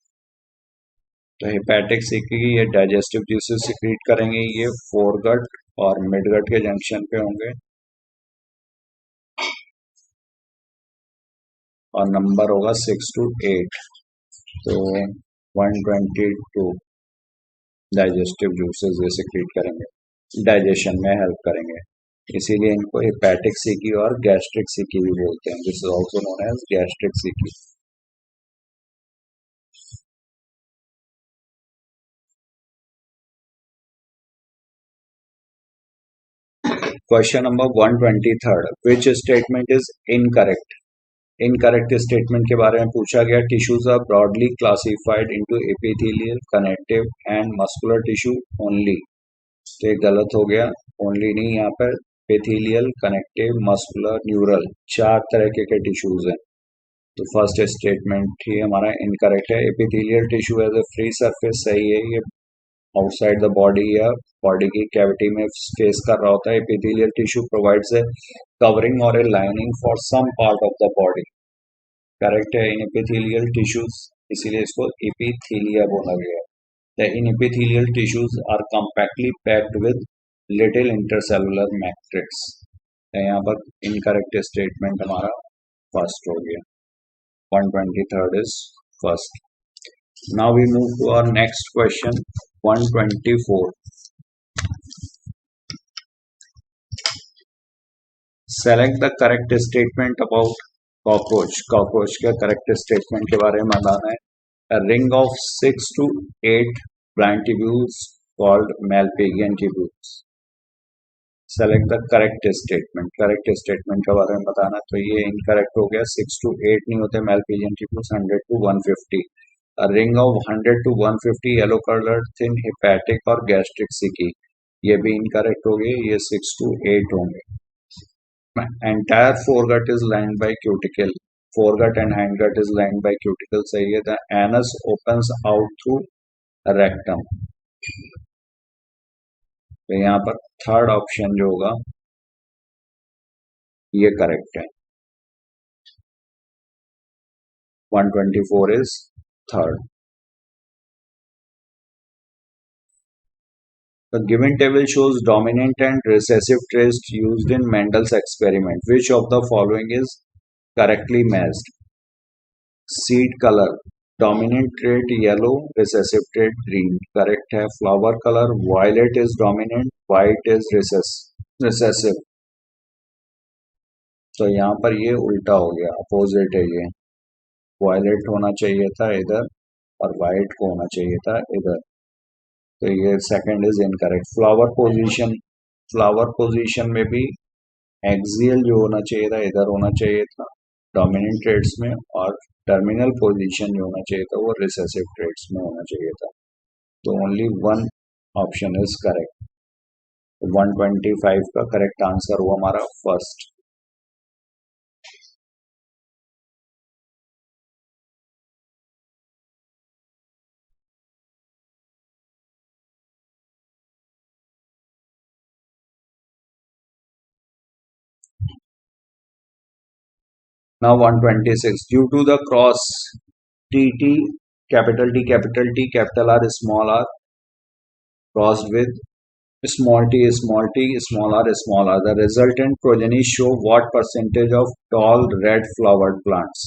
तो हेपेटिक सीकी ये डाइजेस्टिव जूसेस सिक्रीट करेंगे, ये फोरगट और मिडगट के जंक्शन पे होंगे, और नंबर होगा 6 to 8, तो 122 डाइजेस्टिव जूसेस ये सिक्रीट करेंगे, डाइजेशन में हेल्प करेंगे, इसीलिए इनको हेपेटिक सीकी और गैस्ट्रिक सीकी भी बोलते हैं, this is also known as gastric caeca. Question number 123. Which statement is incorrect? Incorrect statement के बारे में पूछा गया। Tissues are broadly classified into epithelial, connective and muscular tissue only, तो ये गलत हो गया, ओनली नहीं, यहाँ पर एपिथेलियल, कनेक्टिव, मस्कुलर, न्यूरल 4 तरह के टिश्यूज हैं, तो फर्स्ट स्टेटमेंट ही हमारा इनकरेक्ट है। Epithelial tissue has a free surface सही है, ये आउटसाइड द बॉडी या बॉडी की कैविटी में फेस कर रहा होता है। Epithelial tissue provides a covering और a lining for some part of the body, correct है इन एपिथेलियल टिश्यूज, इसीलिए इसको एपिथेलिया बोला गया है। The in epithelial tissues are compactly packed with little intercellular matrix, यहाँ पर इनकरेक्ट स्टेटमेंट हमारा फर्स्ट हो गया, 123 is first. Now we move to our next question, 124. Select the correct statement about cockroach. Cockroach के correct statement के बारे में बताना है. A ring of 6 to 8 blind tubules called Malpighian tubules. Select the correct statement. Correct statement के बारे में बताना. तो ये incorrect हो गया. 6 to 8 नहीं होते Malpighian tubules. 100 to 150. A ring of 100 to 150 yellow colored thin hepatic or gastric sicky. ये भी incorrect हो गए. ये 6 to 8 होंगे. Entire foregut is lined by cuticle. Foregut and hindgut is lined by cuticle. सही है. The anus opens out through rectum. तो यहाँ पर थर्ड ऑप्शन जो होगा ये करेक्ट है. 124 is third. The given table shows dominant and recessive traits used in Mendel's experiment. Which of the following is correctly matched? Seed color, dominant trait yellow, recessive trait green. Correct है. Flower color, violet is dominant, white is recessive. तो यहाँ पर ये उल्टा हो गया, opposite है. ये वायलेट होना चाहिए था इधर और वाइट को होना चाहिए था इधर. तो ये second is incorrect. Flower position में भी एक्सियल जो होना चाहिए था इधर होना चाहिए था डोमिनेंट ट्रेड्स में, और टर्मिनल पोजीशन जो होना चाहिए था वो रिसेसिव ट्रेड्स में होना चाहिए था. तो only one option is correct. 125 का करेक्ट आंसर हुआ हमारा first. Now 126. Due to the cross TT, capital T, capital R, small r, crossed with small t, small r, the resultant progeny show what percentage of tall red flowered plants?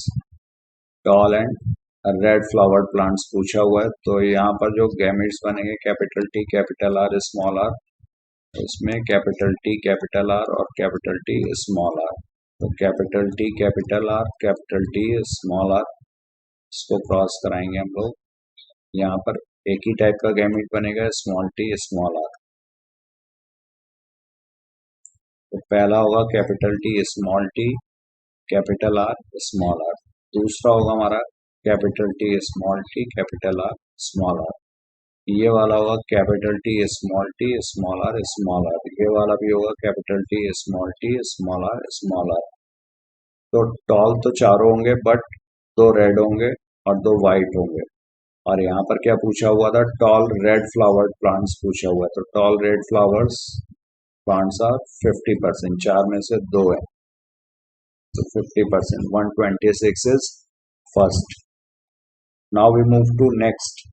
Tall and red flowered plants पूछा हुआ है. तो यहाँ पर जो gametes बनेंगे capital T, capital R, small r, इसमें capital T, capital R और कैपिटल T, स्मॉल r. तो capital T, capital R, capital T, small r, इसको क्रॉस कराएंगे हम लोग. यहाँ पर एक ही टाइप का गैमेट बनेगा, स्मॉल t, स्मॉल r. तो पहला होगा capital T, small t, capital R, small r. दूसरा होगा हमारा capital T, small t, capital R, small r. ये वाला होगा capital T, small r, small r. ये वाला भी होगा capital T, small r, small r. तो टॉल तो चारों होंगे, बट दो रेड होंगे और दो वाइट होंगे. और यहाँ पर क्या पूछा हुआ था? टॉल रेड फ्लावर्ड प्लांट्स पूछा हुआ है. तो tall red flowers plants are 50%. चार में से दो है तो 50%. 126 is first. Now we move to next.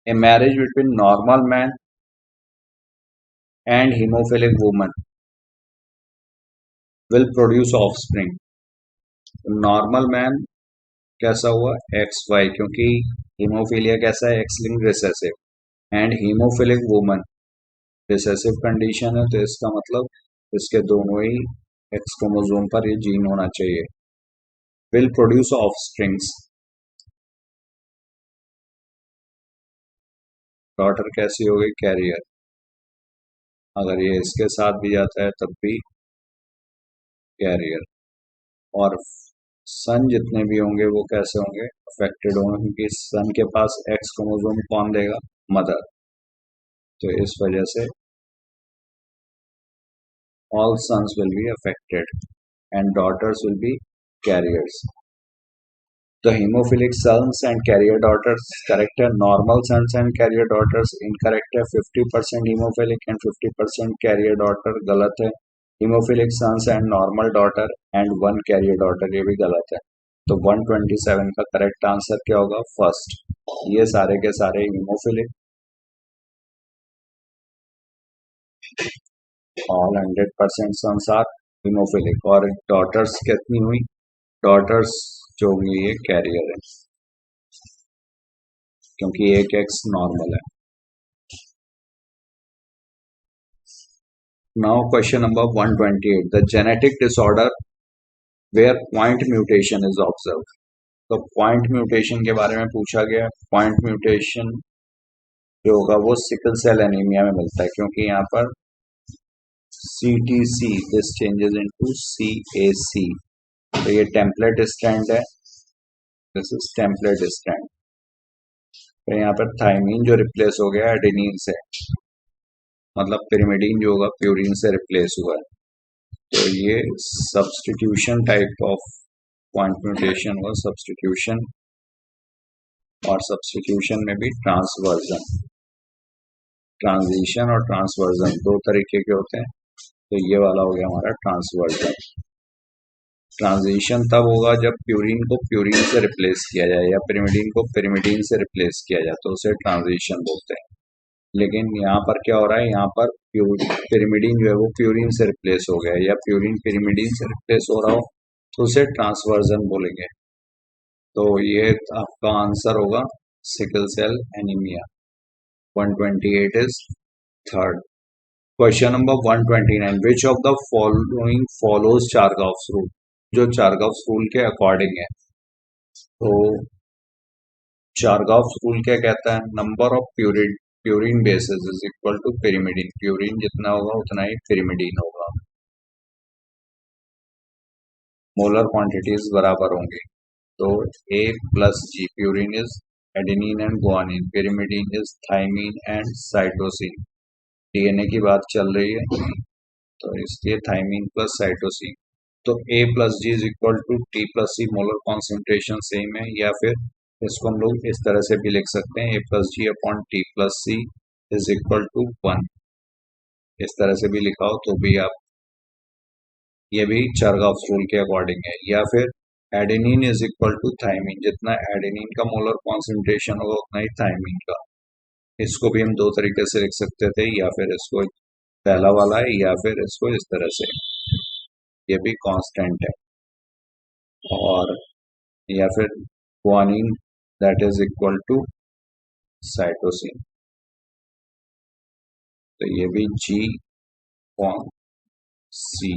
A marriage between normal man and hemophilic woman will produce offspring. Normal man कैसा हुआ? XY, क्योंकि हीमोफीलिया कैसा है? X link recessive. And haemophilic woman recessive condition है, तो इसका मतलब इसके दोनों ही X क्रोमोसोम पर ये जीन होना चाहिए. Will produce offsprings. डॉटर कैसी हो गई? कैरियर. अगर ये इसके साथ भी जाता है तब भी कैरियर. और सन जितने भी होंगे वो कैसे होंगे? अफेक्टेड होंगे, क्योंकि सन के पास X क्रोमोसोम कौन देगा? मदर. तो इस वजह से all sons will be affected and daughters will be carriers. The hemophilic sons and carrier daughters correct है. Normal sons and carrier daughters incorrect है. 50% hemophilic and 50% carrier daughter गलत है. Hemophilic sons and normal daughter and one carrier daughter ये भी गलत है. तो 127 का करेक्ट आंसर क्या होगा? फर्स्ट. ये सारे के सारे hemophilic all 100% sons are haemophilic. और डॉटर्स कितनी हुई? डॉटर्स जो होंगी ये कैरियर है, क्योंकि एक एक्स नॉर्मल है। Now question number 128, the genetic disorder where point mutation is observe. तो पॉइंट म्यूटेशन के बारे में पूछा गया। पॉइंट म्यूटेशन जो होगा वो सिकल सेल एनीमिया में मिलता है, क्योंकि यहाँ पर CTC this changes into CAC। तो ये टेम्पलेट स्ट्रैंड है, दिस इज टेम्पलेट स्ट्रैंड। तो यहाँ पर थाइमीन जो रिप्लेस हो गया एडेनिन से, मतलब पिरिमिडीन जो होगा प्यूरिन से रिप्लेस हुआ है। तो ये substitution type of point mutation हुआ, सब्स्टिट्यूशन। और सब्स्टिट्यूशन में भी ट्रांसवर्जन, ट्रांजिशन और ट्रांसवर्जन दो तरीके के होते हैं। तो ये वाला हो गया हमारा ट्रांसवर्जन। ट्रांजिशन तब होगा जब प्यूरिन को प्यूरिन से रिप्लेस किया जाए या पिरिमिडीन को पिरिमिडीन से रिप्लेस किया जाए, तो उसे ट्रांजिशन बोलते हैं। लेकिन यहाँ पर क्या हो रहा है, यहाँ पर पिरिमिडीन जो है वो प्यूरिन से रिप्लेस हो गया, या प्यूरिन पिरिमिडीन से रिप्लेस हो रहा हो तो उसे ट्रांसवर्जन बोलेंगे। तो ये आपका आंसर होगा sickle cell anaemia. 128 is third. Question number 129, which of the following follows Chargaff's rule. जो चारगाउस रूल के अकॉर्डिंग है। तो चारगाउस रूल क्या कहता है, number of purine bases is equal to pyrimidine. Purine जितना होगा उतना ही पिरिमिडीन होगा, मोलर क्वांटिटीज बराबर होंगे। तो A plus G, purine is adenine and guanine, pyrimidine is thymine and cytosine. DNA की बात चल रही है तो इसलिए थाइमीन प्लस साइटोसिन। तो A plus G is equal to T plus C, molar concentration same है। या फिर इसको हम लोग इस तरह से भी लिख सकते हैं, A plus G upon T plus C is equal to 1। इस तरह से भी लिखा हो तो भी आप, ये भी चारगाउस रूल के अकॉर्डिंग है। या फिर adenine is equal to thymine, जितना एडेनिन का मोलर कॉन्सेंट्रेशन होगा उतना ही थाइमीन का। इसको भी हम दो तरीके से लिख सकते थे, या फिर इसको पहला वाला है या फिर इसको इस तरह से, ये भी कांस्टेंट है। और या फिर guanine that is equal to cytosine, तो ये भी G अपॉन C,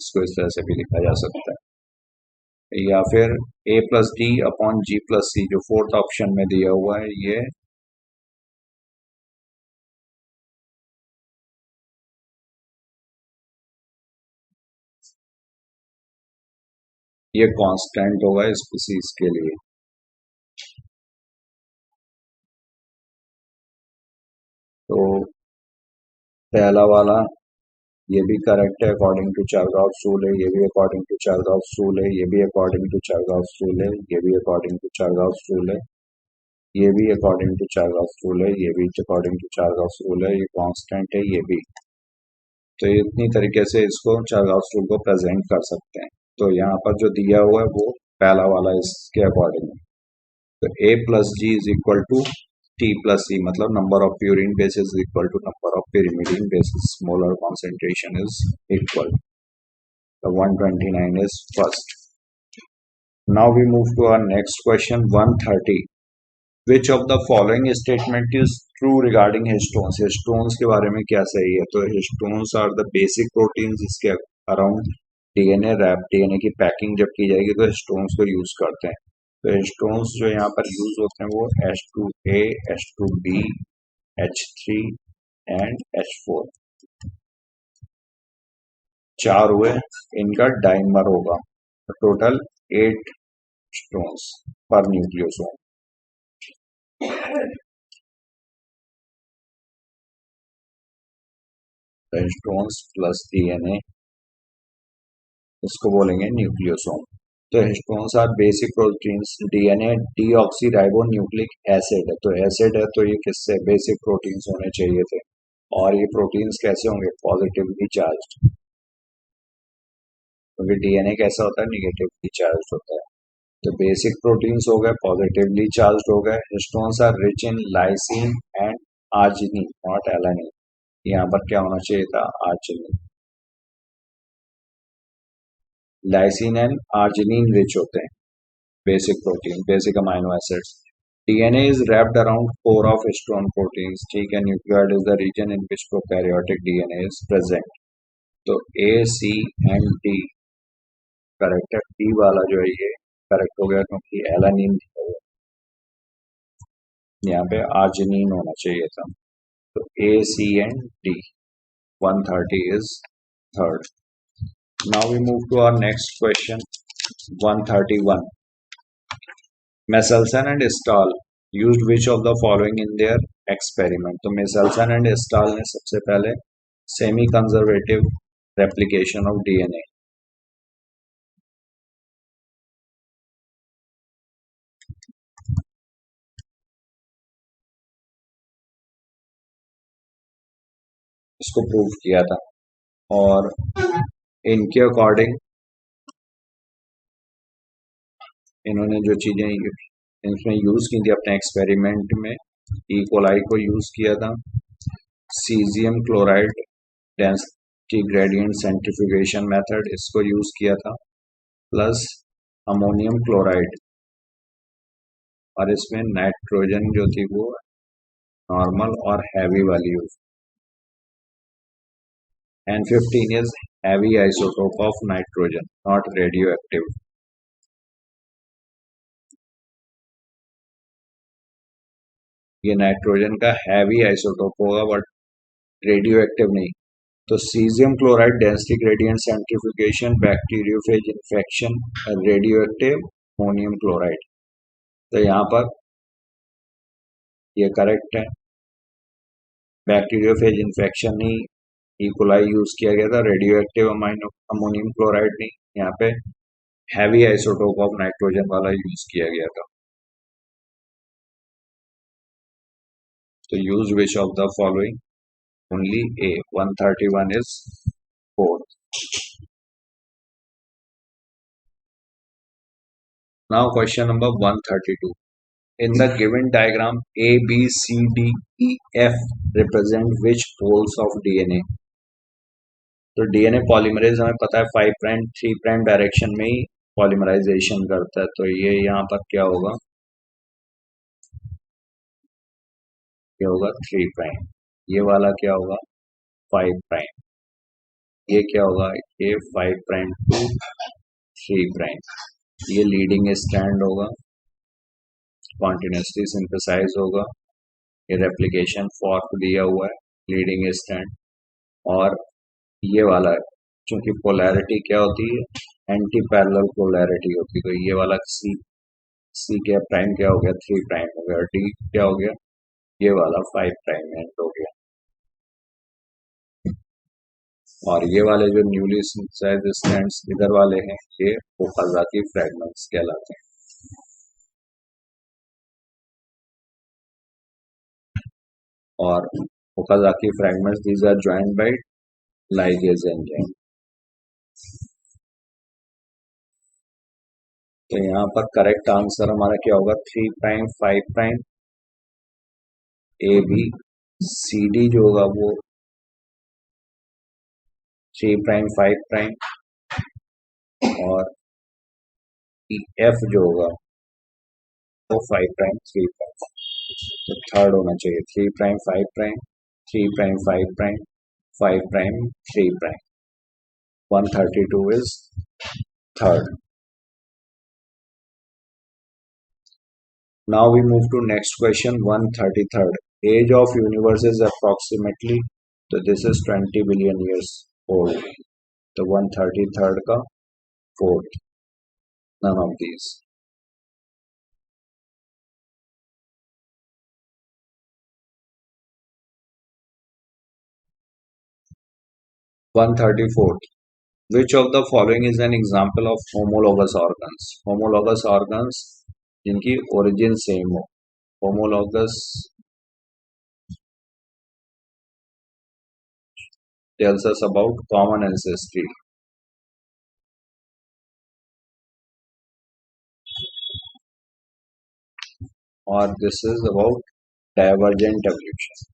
इसको इस तरह से भी लिखा जा सकता है। या फिर A plus D upon G plus C, जो फोर्थ ऑप्शन में दिया हुआ है, ये कांस्टेंट होगा स्पीसीज के लिए। तो पहला वाला ये भी करेक्ट है अकॉर्डिंग टू चारगाउस रूल है, ये भी अकॉर्डिंग टू चारगाउस रूल है, ये भी अकॉर्डिंग टू चारगाउस रूल है, ये भी अकॉर्डिंग टू चारगाउस रूल है, ये भी अकॉर्डिंग टू चारगाउस रूल है, ये भी अकॉर्डिंग टू चारगाउस रूल है, ये कांस्टेंट है, ये भी। तो इतनी तरीके से इसको चारगाउस रूल को प्रेजेंट कर सकते हैं। तो यहाँ पर जो दिया हुआ है वो पहला वाला इसके अकॉर्डिंग है। तो A plus G is equal to T plus C, मतलब number of purine bases is equal to number of pyrimidine bases, molar concentration is equal. The 129 is first. Now we move to our next question, 130. Which of the following statement is true regarding histones? Histones के बारे में क्या सही है? तो histones are the basic proteins जिसके around DNA rap, DNA की packing जब की जाएगी तो हिस्टोन्स को यूज करते हैं। तो हिस्टोन्स जो यहाँ पर यूज होते हैं वो H2A, H2B, H3 and H4 चार हुए, इनका डाइमर होगा। टोटल 8 हिस्टोन्स पर न्यूक्लियोसोम। हिस्टोन्स प्लस DNA, इसको बोलेंगे न्यूक्लियोसोम। तो histones are basic proteins. DNA deoxyribo nucleic acid है, तो एसिड है तो ये किससे बेसिक प्रोटीन्स होने चाहिए थे। और ये प्रोटीन्स कैसे होंगे, पॉजिटिवली चार्ज्ड, क्योंकि DNA कैसा होता है, निगेटिवली चार्ज्ड होता है। तो बेसिक प्रोटीन्स हो गए, पॉजिटिवली चार्ज्ड हो गए। Histones are rich in lysine and arginine, not alanine. यहाँ पर क्या होना चाहिए था, arginine. Lysine and arginine rich होते हैं basic protein, basic amino acids. DNA is wrapped around core of histone proteins, ठीक है। Nucleoid is the region in which prokaryotic DNA is present. तो A, C and D correct है। D वाला जो है ये करेक्ट हो गया क्योंकि एलानिन दिया हुआ है। यहाँ पे आर्जिनिन होना चाहिए था। तो A, C and D. 130 is third. Now we move to our next question. 131. Meselson and Stahl used which of the following in their experiment? तो Meselson and Stahl ने सबसे पहले semi conservative replication of DNA, इसको prove किया था। और इनके according इन्होंने जो चीजें इसमें यूज की थी अपने एक्सपेरिमेंट में, ई कोलाई को यूज किया था, caesium chloride density gradient centrifugation method इसको यूज किया था, प्लस अमोनियम क्लोराइड, और इसमें नाइट्रोजन जो थी वो नॉर्मल और हैवी वाली use. N15 is heavy isotope of nitrogen, not radioactive. ये नाइट्रोजन का हैवी आइसोटोप होगा बट रेडियो एक्टिव नहीं। तो caesium chloride density gradient centrifugation, bacteriophage infection, radio active ammonium chloride. तो यहाँ पर ये करेक्ट है। बैक्टीरियोफेज इन्फेक्शन नहीं, इकोलाई यूज किया गया था, रेडियो एक्टिव अमोनियम क्लोराइड नहीं, यहाँ पे हैवी आइसोटोप ऑफ नाइट्रोजन वाला यूज किया गया था। तो use which of the following? Only A. 131 is fourth. Now question number 132. In the given diagram, A, B, C, D, E, F represent which poles of DNA? तो DNA polymerase हमें पता है 5 prime 3 prime direction में ही polymerisation करता है। तो ये यहाँ पर क्या होगा, ये होगा 3 प्राइम, ये वाला क्या होगा 5 प्राइम, ये क्या होगा ये 5 प्राइम टू 3 प्राइम, ये लीडिंग स्टैंड होगा, कॉन्टिन्यूसली सिंथेसाइज होगा, ये रेप्लिकेशन फॉर्क दिया हुआ है, लीडिंग स्टैंड। और ये वाला चूंकि पोलैरिटी क्या होती है, एंटी पैरेलल पोलैरिटी होती है, तो ये वाला सी सी क्या प्राइम क्या हो गया 3 प्राइम हो गया, डी क्या हो गया ये वाला 5 प्राइम एंड हो गया। और ये वाले जो न्यूली सिंथेसाइज्ड स्ट्रैंड्स इधर वाले हैं ये ओकाज़ाकी फ्रैगमेंट्स कहलाते हैं। और Okazaki fragments these are joined by ligase enzyme. तो यहाँ पर करेक्ट आंसर हमारा क्या होगा 3 prime 5 prime, A B C D जो होगा वो 3 प्राइम 5 प्राइम, और एफ जो होगा वो 5 प्राइम 3 प्राइम। तो थर्ड होना चाहिए 3 prime 5 prime, 3 prime 5 prime, 5 prime 3 prime. 132 is third. Now we move to next question 133rd. Age of universe is approximately, तो this is 20 billion years old. तो 133rd का fourth, none of these. 134th. Which of the following is an example of homologous organs? Homologous organs जिनकी origin same हो। Homologous tells us about common ancestry. Or this is about divergent evolution.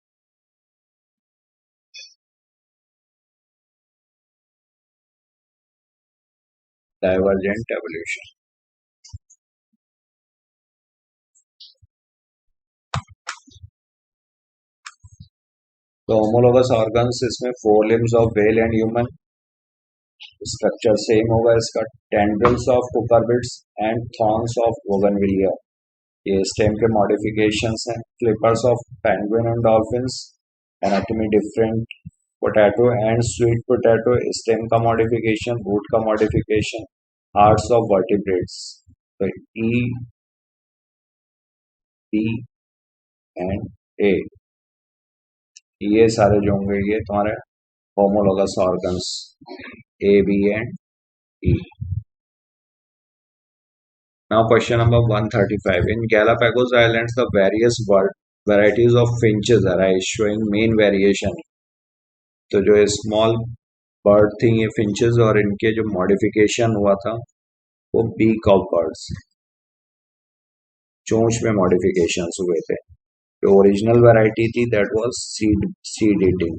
Divergent evolution. तो homologous organs इसमें 4 limbs of whale and human, structure same होगा इसका। Tendrils of cucurbits and thorns of bougainvillea, ये stem के modifications हैं। Flippers of penguin and dolphins, anatomy different. Potato and sweet potato, stem का modification, root का modification. Hearts of vertebrates, तो E, B and ए, ये सारे जो होंगे ये तुम्हारे homologous organs, A, B and E. Now question number 135. In Galapagos Islands, the various bird varieties of finches arise, showing main variation. तो जो स्मॉल बर्ड थी ये फिंचेस, और इनके जो मॉडिफिकेशन हुआ था वो बीक ऑफ बर्ड्स, चोंच में मॉडिफिकेशंस हुए थे। जो ओरिजिनल वैरायटी थी दैट वाज सीड ईटिंग,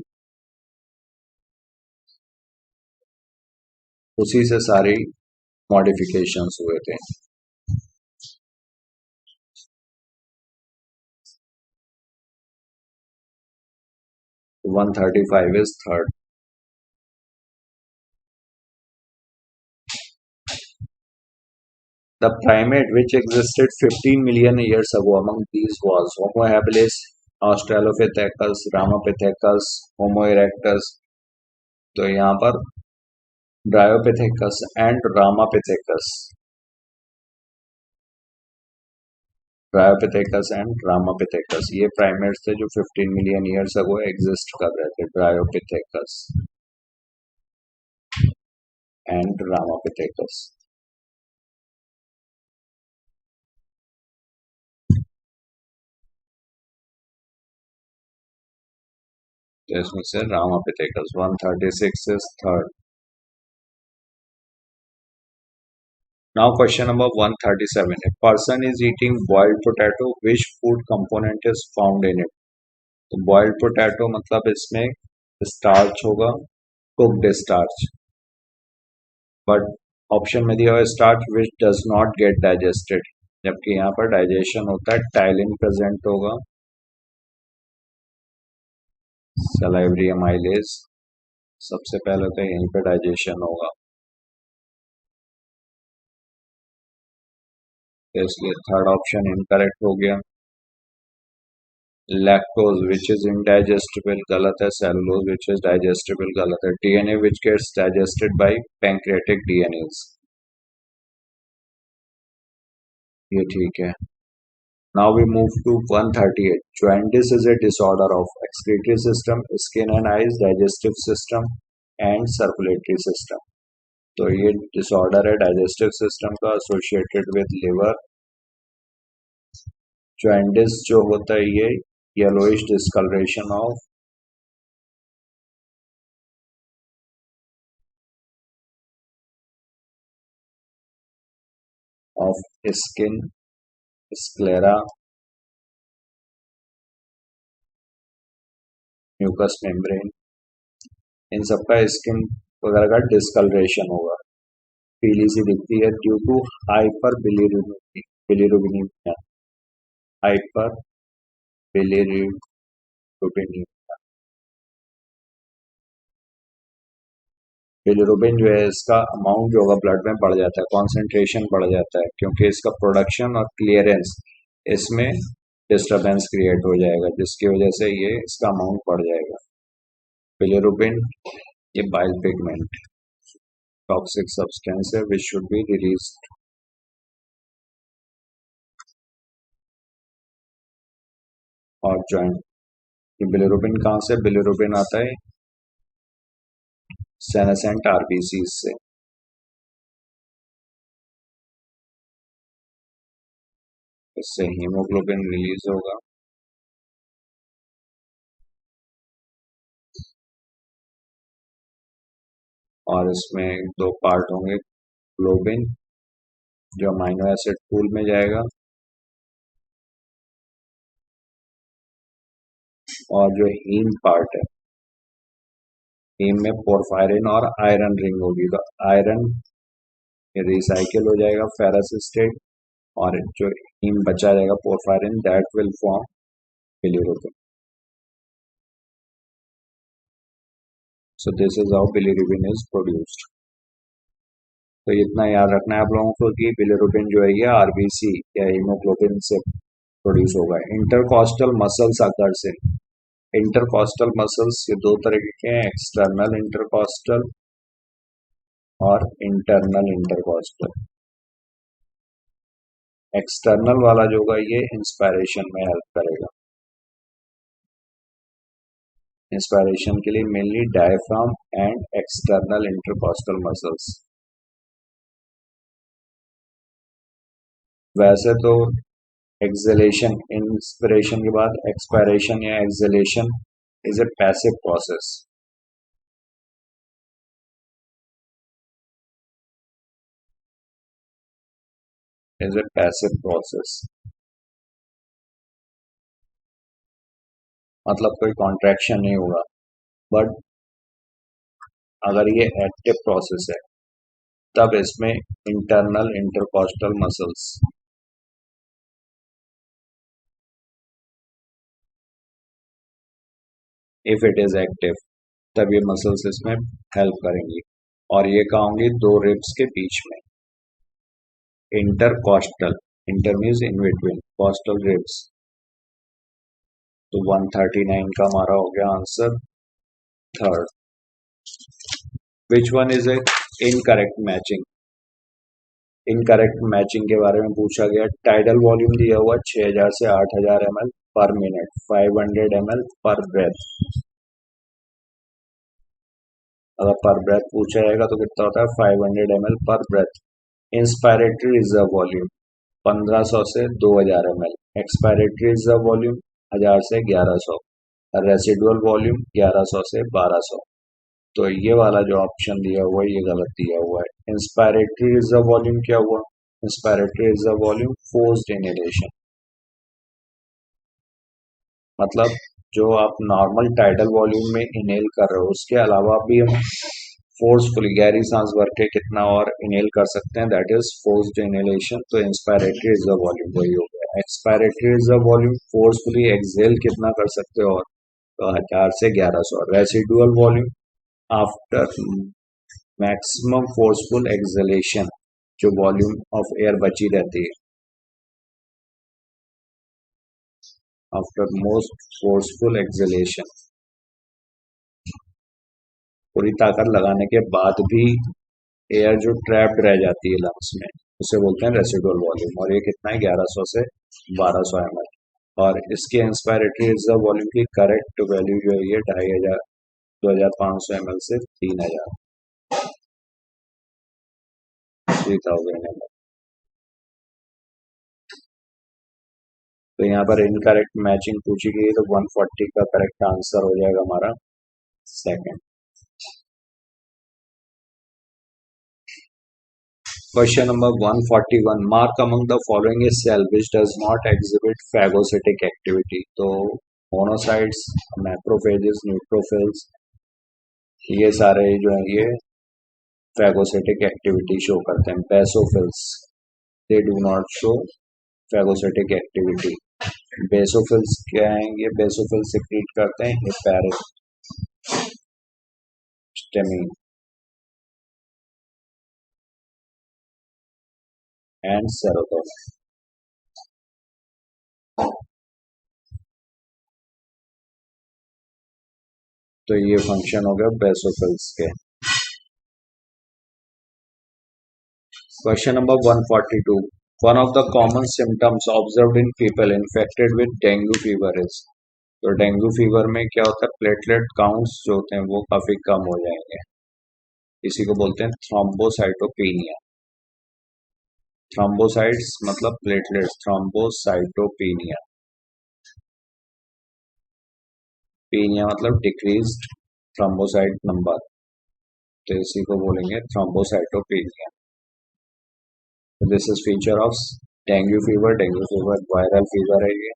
उसी से सारी मॉडिफिकेशंस हुए थे। 135 is third. The primate which existed 15 million years ago among these was Homo habilis, Australopithecus, Ramapithecus, Homo erectus। तो यहाँ पर Dryopithecus and Ramapithecus, Dryopithecus and Ramapithecus ये primates थे जो 15 million years ago exist कर रहे थे। Dryopithecus and Ramapithecus। तो इसमें से Ramapithecus। 136 is third. Now question number 137. A person is eating boiled potato. Which food component is found in it? तो boiled potato मतलब इसमें starch होगा, cooked starch, but ऑप्शन में दिया हुआ starch which does not get digested, जबकि यहाँ पर डाइजेशन होता है। टाइलिन प्रेजेंट होगा, सलाइवरी अमाइलेज, सबसे पहले तो यहीं पे डाइजेशन होगा, तो इसलिए थर्ड ऑप्शन इनकरेक्ट हो गया। लैक्टोज विच इज इनडाइजेस्टिबल गलत है। सेलुलोज विच इज डाइजेस्टिबल गलत है। DNA which gets digested by pancreatic DNase, ये ठीक है। Now we move to 138. Jaundice is a disorder of excretory system, skin and eyes, digestive system and circulatory system. तो ये disorder है digestive system का, associated with liver. Jaundice जो होता है ये yellowish discoloration of skin, sclera, mucous membrane, इन सबका स्किन वगैरह का डिस्कलरेशन होगा, पीली सी दिखती है due to hyperbilirubinaemia, hyperbilirubinaemia. Bilirubin जो है इसका अमाउंट जो होगा ब्लड में बढ़ जाता है, कॉन्सेंट्रेशन बढ़ जाता है, क्योंकि इसका प्रोडक्शन और क्लियरेंस इसमें डिस्टरबेंस क्रिएट हो जाएगा, जिसकी वजह से ये इसका अमाउंट बढ़ जाएगा। बिलिरुबिन ये बाइल पिगमेंट टॉक्सिक सब्सटेंस है विच शुड बी रिलीज्ड। और जॉइंट, बिलिरुबिन कहाँ से? बिलिरुबिन आता है सेनेसेंट आरबीसी से। इससे हीमोग्लोबिन रिलीज होगा, और इसमें दो पार्ट होंगे, ग्लोबिन जो अमाइनो एसिड पूल में जाएगा, और जो हीम पार्ट है, हीम में पोरफायरिन और आयरन रिंग होगी। तो आयरन ये रिसाइकिल हो जाएगा फेरस स्टेट, और जो हीम बचा रहेगा porphyrin, that will form bilirubin. So this is how bilirubin is produced. तो इतना याद रखना है आप लोगों को कि बिलीरुबिन जो है ये आरबीसी या हीमोग्लोबिन से प्रोड्यूस होगा. Intercostal muscles occurs in. Intercostal muscles ये दो तरह के हैं, एक्सटर्नल इंटरकॉस्टल और इंटरनल इंटरकॉस्टल. एक्सटर्नल वाला जो होगा ये इंस्पायरेशन में हेल्प करेगा. इंस्पायरेशन के लिए mainly diaphragm and external intercostal muscles. वैसे तो एक्सलेशन, इंस्पिरेशन के बाद एक्सपायरेशन या acceleration is a passive process. Is a passive process मतलब कोई कॉन्ट्रैक्शन नहीं होगा. बट अगर ये एक्टिव प्रोसेस है तब इसमें internal intercostal muscles, if it is active, तब ये मसल्स इसमें हेल्प करेंगी. और ये कहाँ होंगी? दो रिब्स के बीच में. Intercostal, inter means in between, costal ribs. तो 139 का हमारा हो गया answer third. Which one is a incorrect matching? Incorrect matching के बारे में पूछा गया. टाइडल वॉल्यूम दिया हुआ 6000 से 8000 ml पर मिनट, 500 ml पर ब्रेथ. अगर पर ब्रेथ पूछा जाएगा तो कितना होता है? 500 ml पर ब्रेथ. इंस्पायरेटरी रिजर्व वॉल्यूम 1500 से 2000 ml. एक्सपायरेटरी रिजर्व वॉल्यूम 1000 से 1100. रेसिडुअल वॉल्यूम 1100 से 1200. तो ये वाला जो ऑप्शन दिया हुआ है ये गलत दिया हुआ है. इंस्पायरेटरी रिजर्व वॉल्यूम क्या हुआ? Inspiratory reserve volume forced inhalation, मतलब जो आप नॉर्मल टाइडल वॉल्यूम में इनहेल कर रहे हो उसके अलावा भी हम फोर्सफुली गहरी सांस भर के कितना और इनहेल कर सकते हैं, दैट इज फोर्स्ड इनहेलेशन. तो इंस्पायरेटरी रिजर्व वॉल्यूम वही हो गया. Expiratory reserve volume forcefully exhale कितना कर सकते हो? और तो 1000 से 1100. Residual volume after maximum forceful exhalation, जो वॉल्यूम ऑफ एयर बची रहती है आफ्टर मोस्ट फोर्सफुल एक्सहेलेशन, पूरी ताकत लगाने के बाद भी एयर जो ट्रैप्ड रह जाती है लंग्स में, उसे बोलते हैं रेसिडुअल वॉल्यूम. और ये कितना है? 1100 से 1200 ml. और इसके इंस्पायरेटरी रिजर्व वॉल्यूम की करेक्ट वैल्यू जो है ये 2500 2500 ml से 3000 ml. तो यहाँ पर इनकरेक्ट मैचिंग पूछी गई तो 140 का करेक्ट आंसर हो जाएगा हमारा second. Question number 141. Mark among the following a cell which does not exhibit phagocytic activity. तो मोनोसाइट्स, मैक्रोफेजेस, न्यूट्रोफिल्स, ये सारे जो है ये फैगोसिटिक एक्टिविटी शो करते हैं. Basophils they do not show phagocytic activity. Basophils क्या है? ये बेसोफिल्स सिक्रीट करते हैं हेपेरिस्टिमिन एंड सेरोटोनिन. तो ये फंक्शन हो गया बेसोफिल्स के. Question number 142. One of the common symptoms observed in people infected with dengue fever is. तो डेंगू फीवर में क्या होता है? प्लेटलेट काउंट्स जो होते हैं वो काफी कम हो जाएंगे. इसी को बोलते हैं थ्रोम्बोसाइटोपेनिया. थ्रोम्बोसाइट्स मतलब प्लेटलेट्स, थ्रोम्बोसाइटोपेनिया. पेनिया मतलब डिक्रीज्ड थ्रोम्बोसाइट नंबर, तो इसी को बोलेंगे thrombocytopenia. This is feature of dengue fever. Dengue fever viral fever है ये,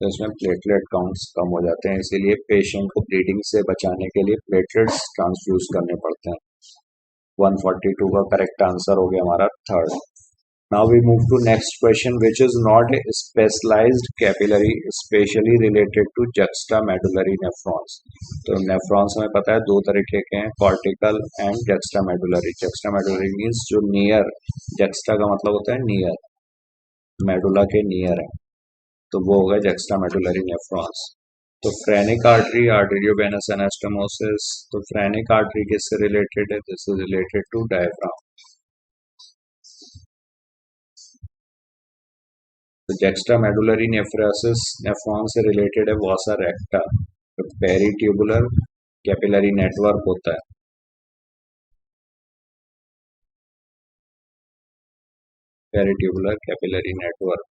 तो इसमें प्लेटलेट काउंट्स कम हो जाते हैं. इसीलिए पेशेंट को ब्लीडिंग से बचाने के लिए प्लेटलेट्स ट्रांसफ्यूज करने पड़ते हैं. 142 का करेक्ट आंसर हो गया हमारा third. Now we move to next question, which is not a specialized capillary specially related to juxtamedullary nephrons. तो nephrons हमें पता है दो तरीके के हैं, cortical and juxtamedullary. Juxtamedullary means जो near, juxta का मतलब होता है near, medulla के near है, तो वो होगा juxtamedullary nephrons. तो phrenic artery, arteriovenous anastomosis, तो phrenic artery किससे related है? This is related to diaphragm. तो juxtamedullary nephrosis नेफ्रॉन से रिलेटेड है वॉसा रेक्टा, तो पेरिट्यूबुलर कैपिलरी नेटवर्क होता है। पेरिट्यूबुलर कैपिलरी नेटवर्क,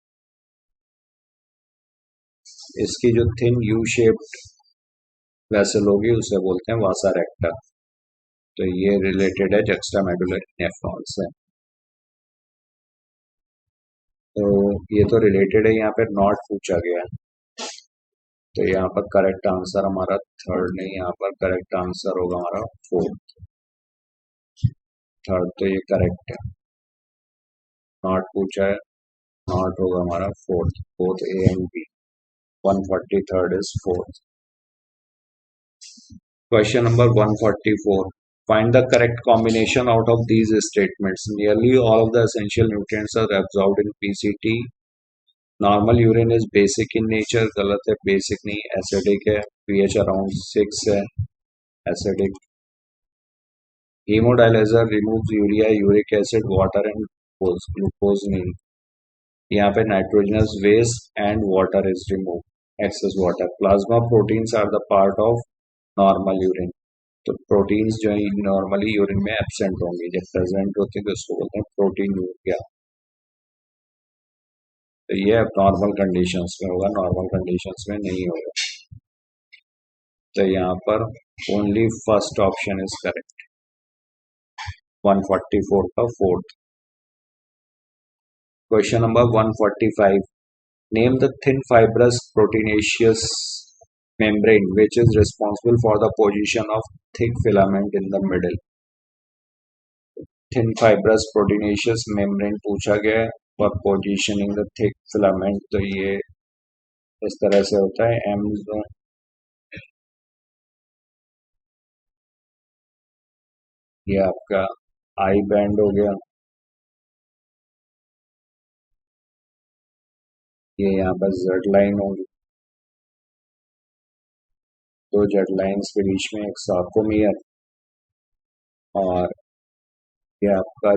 इसकी जो थिन यू शेप्ड वेसल होगी उसे बोलते हैं वासा रेक्टा। तो ये रिलेटेड है juxtamedullary नेफ्रॉन से। तो ये तो रिलेटेड है, यहाँ पे नॉट पूछा गया है, तो यहाँ पर करेक्ट आंसर हमारा थर्ड नहीं, यहाँ पर करेक्ट आंसर होगा हमारा फोर्थ। थर्ड तो ये करेक्ट है, नॉट पूछा है, नॉट होगा हमारा fourth, both A and B. 143 is fourth. Question number 144. Find the correct combination out of these statements. Nearly all of the essential nutrients are absorbed in PCT. Normal urine is basic in nature. गलत है, basic नहीं, acidic है, pH around 6 है, acidic. Hemodialyzer removes urea, uric acid, water and glucose नहीं. यहाँ पे nitrogenous waste and water is removed, excess water. Plasma proteins are the part of normal urine. तो proteins जो है नॉर्मली यूरिन में absent होंगे, जब प्रेजेंट होते हैं तो उसको बोलते हैं प्रोटीन यूरिया। तो ये अब नॉर्मल कंडीशंस में होगा, नॉर्मल कंडीशंस में नहीं होगा। तो यहाँ पर only first option is correct, 144 का fourth. Question number 145. Name the thin fibrous proteinaceous membrane which is responsible for the position of thick filament in the middle. Thin fibrous proteinaceous membrane पूछा गया है for positioning the thick filament, तो ये इस तरह से होता है M zone, ये आपका I band हो गया, ये यहाँ पर Z लाइन होगी, दो जेड लाइन्स के बीच में एक सार्कोमियर, और ये आपका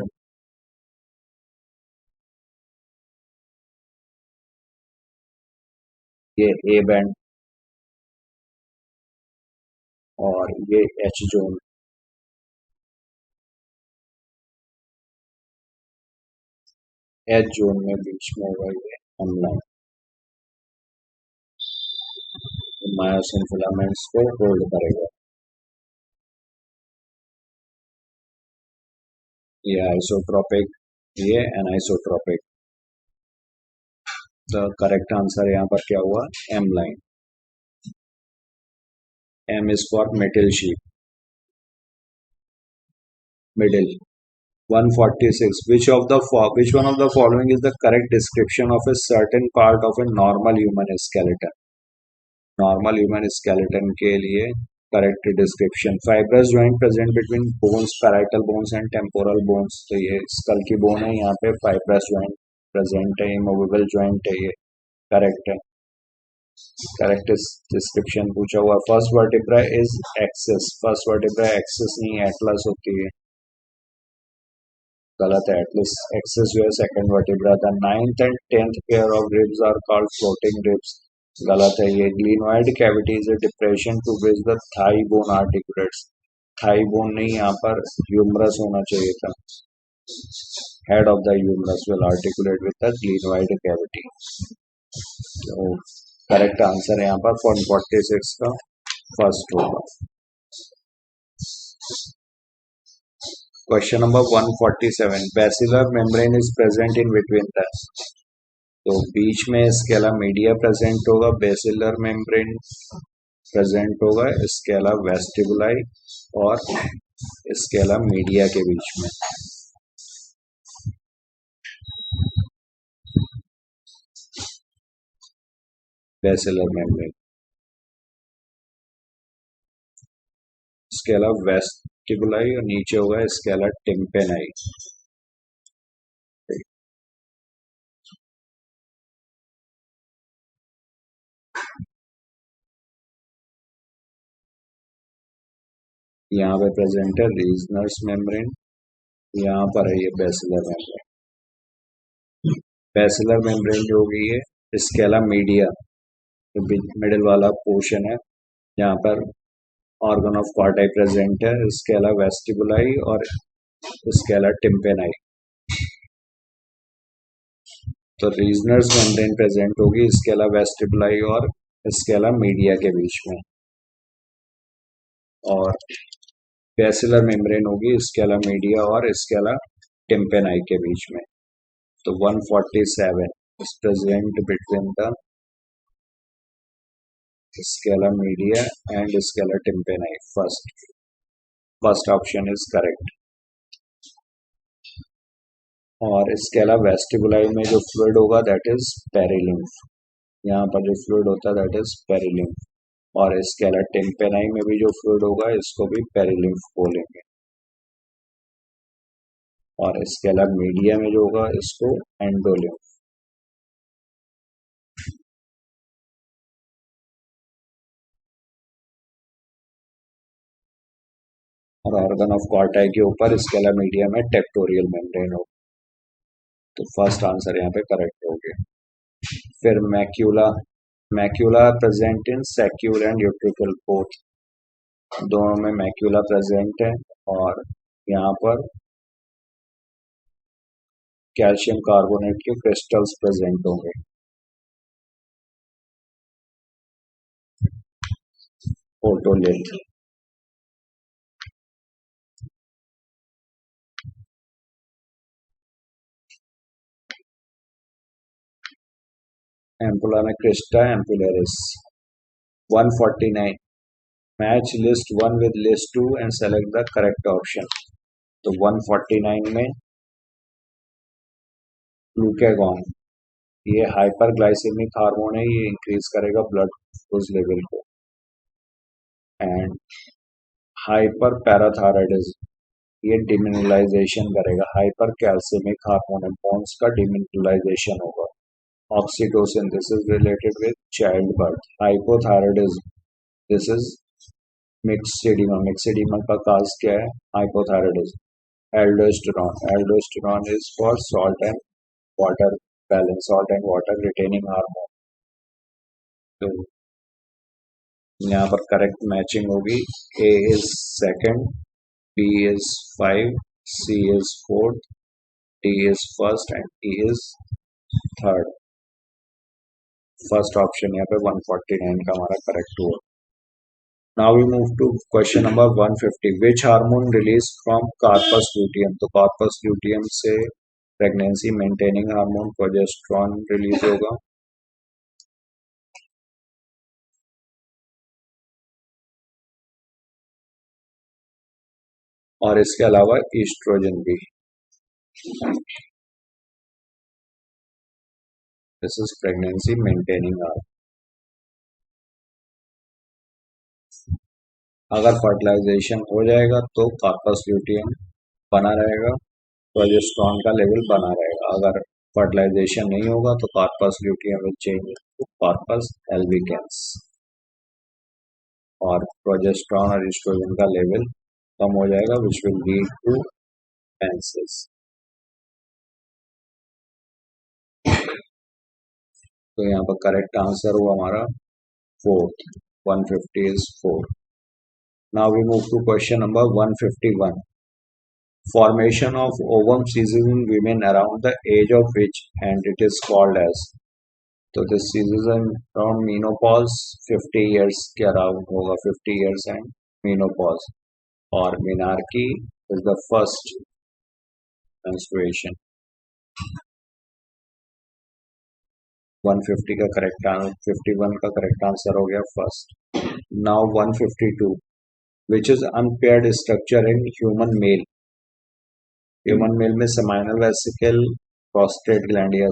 ये ए बैंड और ये एच जोन। एच जोन में बीच में होगा ये एम लाइन, मायोसिन फिलामेंट्स को होल्ड करेगा। ये आइसोट्रोपिक, ये एनाइसोट्रोपिक। तो करेक्ट आंसर यहाँ पर क्या हुआ? M line. M is for middle sheep, middle. 146. Which one of the following is the correct description of a certain part of a normal human skeleton? Normal human skeleton के लिए correct description. Fibrous joint present between bones, parietal bones and temporal bones, तो ये school की bone है, यहाँ पे fibrous joint present है, immovable joint है, ये करेक्ट है। करेक्ट डिस्क्रिप्शन पूछा हुआ। First vertebra is axis, first vertebra axis नहीं एटलस होती है, गलत है, एटलस एक्सिस जो है सेकंड वर्टिब्रा था। 9th and 10th pair of ribs are called floating ribs, गलत है। ये glenoid cavity is a depression to which the thigh bone articulates, thigh bone नहीं, यहाँ पर ह्यूमरस होना चाहिए था, head of the humerus will articulate with the glenoid cavity. तो करेक्ट आंसर है यहाँ पर 146 का फर्स्ट होगा। Question number 147. Basilar membrane is present in between the, तो बीच में स्केला मीडिया प्रेजेंट होगा, बेसिलर मेम्ब्रेन प्रेजेंट होगा स्केला वेस्टिबुलाई और स्केला मीडिया के बीच में। बेसिलर मेम्ब्रेन, स्केला वेस्टिबुलाई और नीचे होगा स्केला टिम्पेनाई। यहाँ पे प्रेजेंट है रीजनर्स मेम्ब्रेन, यहाँ पर है ये बेसिलर मेम्ब्रेन। बेसिलर मेम्ब्रेन जो होगी ये स्केला मीडिया, मिडिल वाला पोर्शन है, यहाँ पर ऑर्गन ऑफ क्वार्टाई प्रेजेंट है, स्केला वेस्टिबुलाई और स्केला टिम्पेनाई। तो रीजनर्स मेम्ब्रेन प्रेजेंट होगी स्केला वेस्टिबुलाई और स्केला मीडिया के बीच में, और बेसिलर मेम्ब्रेन होगी स्केला मीडिया और स्केला टिम्पेनाई के बीच में। तो 147 is present between the scala media and scala tympani. First option is correct. और स्केला वेस्टिबुलाई में जो फ्लूइड होगा दैट इज पेरिलिम्फ, यहाँ पर जो फ्लूइड होता है दैट इज पेरिलिम्फ, और स्केला टिम्पेनाई में भी जो फ्लूइड होगा इसको भी पेरिलिम्फ बोलेंगे, और स्केला मीडिया में जो होगा इसको एंडोलिम्फ। और ऑर्गन ऑफ क्वार्टाई के ऊपर स्केला मीडिया में टेक्टोरियल मेम्ब्रेन होगा। तो फर्स्ट आंसर यहाँ पे करेक्ट हो गया। फिर macula present in saccule and utricle both, दोनों में मैक्यूला प्रेजेंट है, और यहाँ पर कैल्शियम कार्बोनेट के क्रिस्टल्स प्रेजेंट होंगे। फोटोलिथ, एम्पुला में crista ampullaris. 149 match list 1 with list 2 and select the correct option. तो 149 में ग्लूकागॉन, ये हाइपरग्लाइसेमिक हार्मोन है, ये इंक्रीज करेगा ब्लड ग्लूकोज लेवल को। एंड हाइपर पैराथायराइडिज्म, ये डिमिनरलाइजेशन करेगा। हाइपर कैल्सियमिक हार्मोन बोन्स का डिमिनरलाइजेशन होगा। Oxytocin, this is related with childbirth. Hypothyroidism, this is myxoedema का काज क्या है? Hypothyroidism. Aldosterone is for salt and water balance, salt and water retaining hormone. तो यहाँ पर correct matching होगी, A is second, B is 5, C is 4th, D is first and E is third. First option यहाँ पे 149 का हमारा correct हुआ। Now we move to question number 150. Which hormone released from corpus luteum? तो corpus luteum से pregnancy maintaining hormone progesterone release होगा। और इसके अलावा ईस्ट्रोजन भी। This is pregnancy maintaining hormone. अगर फर्टिलाइजेशन हो जाएगा तो कार्पस ल्यूटियम बना रहेगा, प्रोजेस्टेरॉन का लेवल बना रहेगा। अगर फर्टिलाइजेशन नहीं होगा तो corpus luteum will change to corpus albicans, और प्रोजेस्टेरॉन और एस्ट्रोजन का लेवल कम हो जाएगा, which will lead to menses. तो यहाँ पर करेक्ट आंसर हुआ हमारा 4th, 150 is 4. Now we move to question number 151. Formation of ovum ceases in women around the age of which, and it is called as। तो this ceases in around menopause, 50 years के around होगा, 50 years and menopause, और menarche is the first menstruation। 150 का correct answer, 51 का correct answer हो गया first. Now 152, which is unpaired structure in human male. Human male में seminal vesicle, prostate gland या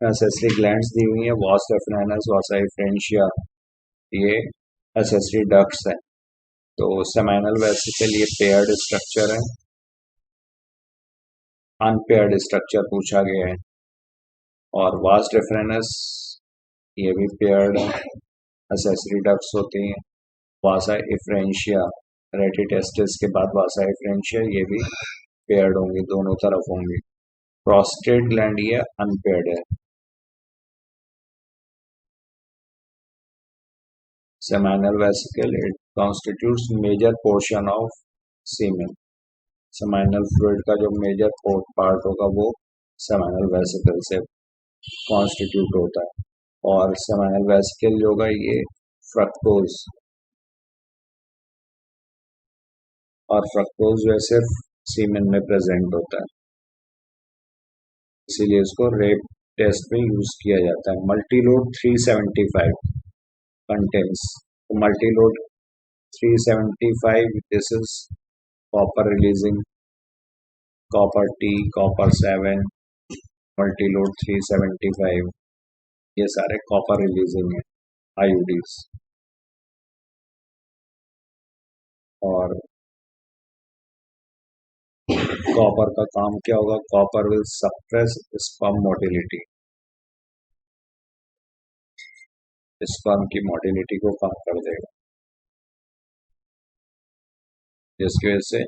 accessory glands दी हुई है, vas deferens, vasa efferentia, ये accessory ducts है. तो seminal vesicle ये paired structure है, unpaired structure पूछा गया है, और vas deferens ये भी paired है, accessory ducts होती हैं. वासा इफ्रेंशिया रेटिटेस्टिस के बाद वासा इफ्रेंशिया ये भी पेयर्ड होंगी, दोनों तरफ होंगी. प्रोस्टेट ग्लैंड ये अनपेयर्ड है. Seminal vesicle it constitutes major portion of semen. Seminal fluid का जो मेजर पार्ट होगा वो सेमिनल वेसिकल से कॉन्स्टिट्यूट होता है. और सेमिनल वेसिकल जो होगा ये फ्रक्टोज, और फ्रक्टोज जो है सिर्फ सीमेन में प्रेजेंट होता है, इसीलिए इसको रेप टेस्ट में यूज किया जाता है. Multiload 375 contains. Multiload 375 this is copper releasing, copper T, copper 7, Multiload 375 ये सारे कॉपर रिलीजिंग है आईयूडीज. और कॉपर का काम क्या होगा? Copper will suppress sperm motility, sperm की मोटिलिटी को कम कर देगा, जिसकी वजह से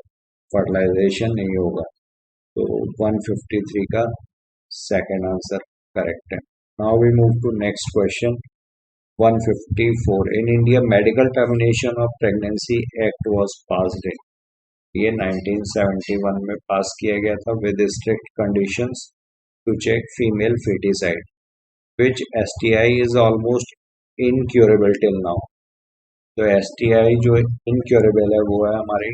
फर्टिलाइजेशन नहीं होगा. तो 153 का सेकंड आंसर करेक्ट है. Now we move to next question 154. In India medical termination of pregnancy act was passed in. ये 1971 में पास किया गया था with strict conditions to check female foeticide, which STI is almost incurable till now. तो STI जो incurable है वो है हमारी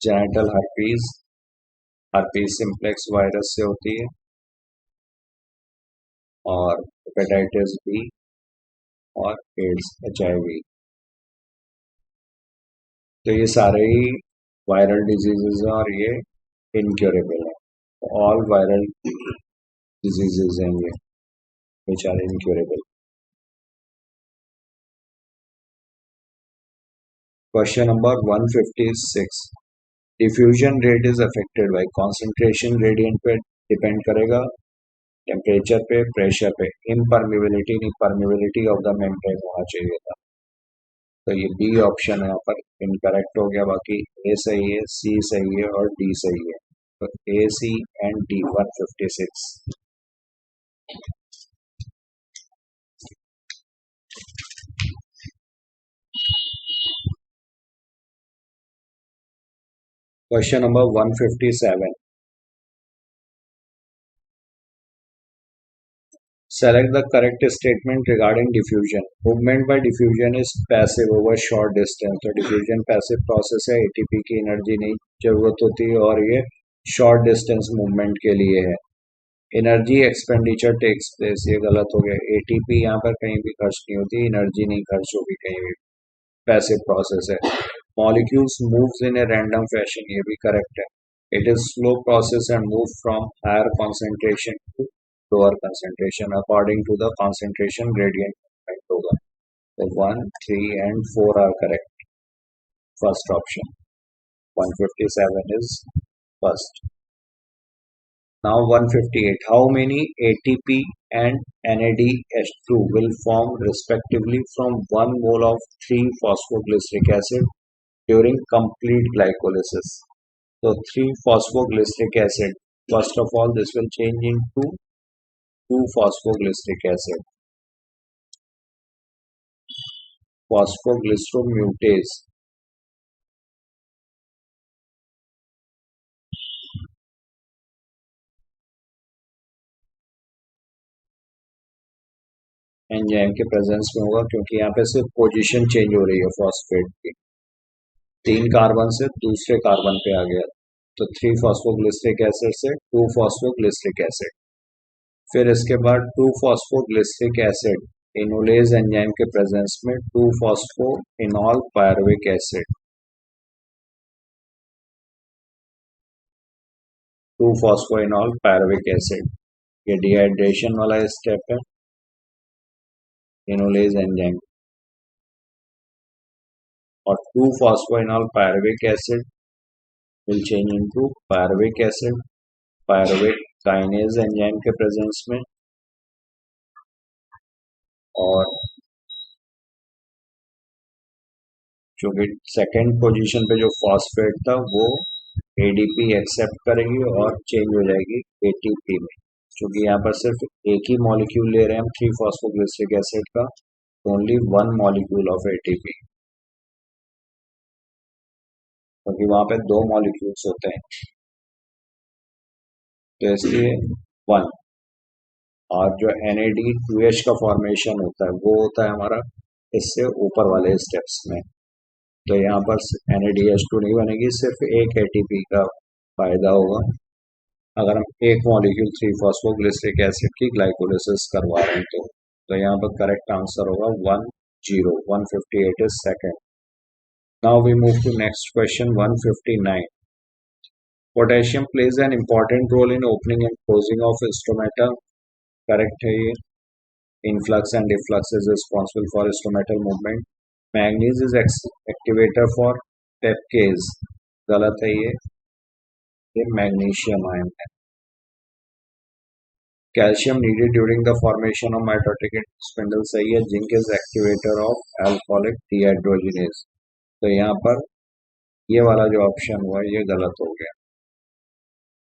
genital herpes, herpes simplex virus से होती है, और हेपेटाइटिस बी और एड्स HIV. तो ये सारे ही वायरल डिजीजेज हैं और ये इनक्योरेबल है. ऑल वायरल डिजीजेज हैं ये which are incurable. Question number 156. Diffusion rate is affected by concentration gradient पे डिपेंड करेगा, टेम्परेचर पे, प्रेशर पे. इम्परमिबिलिटी नहीं, परमिबिलिटी ऑफ द मेम्ब्रेन होना चाहिए था. तो ये बी ऑप्शन यहाँ पर इनकरेक्ट हो गया. बाकी ए सही है, सी सही है और डी सही है. तो A, C and D 156. Question number 157. Select the correct statement regarding diffusion. Movement by diffusion is passive over short distance. तो diffusion passive process है, ATP की एनर्जी नहीं जरूरत होती और ये short distance movement के लिए है. एनर्जी एक्सपेंडिचर टेक्स प्लेस, ये गलत हो गया. ATP यहाँ पर कहीं भी खर्च नहीं होती, एनर्जी नहीं खर्च होगी कहीं भी, पैसिव प्रोसेस है. Molecules moves in a random fashion, ये भी करेक्ट है. It is slow process and move from higher concentration to lower concentration according to the concentration gradient होगा. So 1, 3 and 4 are correct. First option 157 is first. Now 158. How many ATP and NADH2 will form respectively from 1 mole of 3-phosphoglyceric acid during complete glycolysis? So 3-phosphoglyceric acid. First of all, this will change into 2-phosphoglyceric acid. Phosphoglyceromutase. Enzyme के presence में होगा क्योंकि यहाँ पे सिर्फ position change हो रही है फॉस्फेट की. 3 कार्बन से दूसरे कार्बन पे आ गया, तो 3-phosphoglyceric acid से 2-phosphoglyceric acid. फिर इसके बाद 2-phosphoglyceric acid इनोलेज एंजाइम के प्रेजेंस में 2-phosphoenol pyruvic acid. Two phosphoenol pyruvic acid, ये डिहाइड्रेशन वाला स्टेप है इनोलेज एंजाइम, और two phosphoenol pyruvic acid will change into pyruvic acid pyruvate kinase enzyme के प्रेजेंस में, और जो कि सेकेंड पोजीशन पे जो फॉस्फेट था वो एडीपी एक्सेप्ट करेगी और चेंज हो जाएगी एटीपी में। क्योंकि यहाँ पर सिर्फ एक ही मॉलिक्यूल ले रहे हैं हम 3-फॉस्फोग्लिसरिक एसिड का, only one molecule of ATP, क्योंकि वहां पे दो मॉलिक्यूल्स होते हैं तो इसलिए वन। और जो NAD2H का फॉर्मेशन होता है वो होता है हमारा इससे ऊपर वाले स्टेप्स में, तो यहाँ पर NADH2 नहीं बनेगी, सिर्फ एक एटीपी का फायदा होगा अगर हम एक मॉलिक्यूल 3-फॉस्फोग्लिसरिक एसिड की ग्लाइकोलिसिस करवा रहे हैं तो यहाँ पर करेक्ट आंसर होगा 158 is second. Now we move to next question 159। Potassium plays an important role in opening and closing of stomata, correct है ये। Influx and efflux is responsible for stomatal movement. Manganese is activator for PEPcase, गलत है ये magnesium ion है। Calcium needed during the formation of mitotic spindle, सही है। Zinc is activator of alcoholic dehydrogenase, तो यहाँ पर ये वाला जो ऑप्शन हुआ ये गलत हो गया।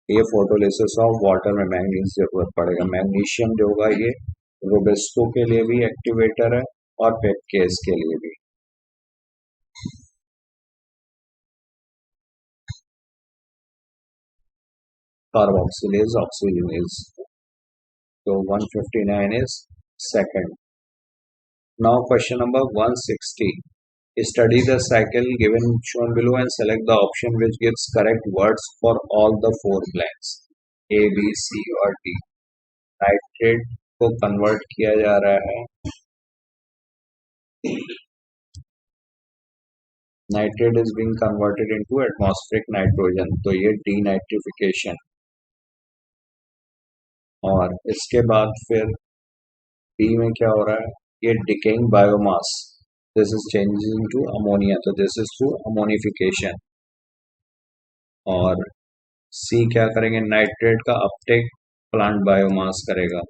ये फोटोलिसिस ऑफ वाटर में मैग्नीज जरूरत पड़ेगा। मैग्नीशियम जो होगा ये रोबेस्को के लिए भी एक्टिवेटर है और पेप्केज के लिए भी। कार्बोक्सिलेज ऑक्सीजनेज, तो 159 is second. Now question number 160. Study the cycle given shown below and select the option which gives correct words for all the four blanks A, B, C और D. नाइट्रेट को convert किया जा रहा है, nitrate is being converted into atmospheric nitrogen, तो ये denitrification. और इसके बाद फिर बी में क्या हो रहा है, ये decaying biomass, this is changing into ammonia, तो दिस इज थ्रू अमोनिफिकेशन। और सी क्या करेंगे, नाइट्रेट का अपटेक प्लांट बायोमास करेगा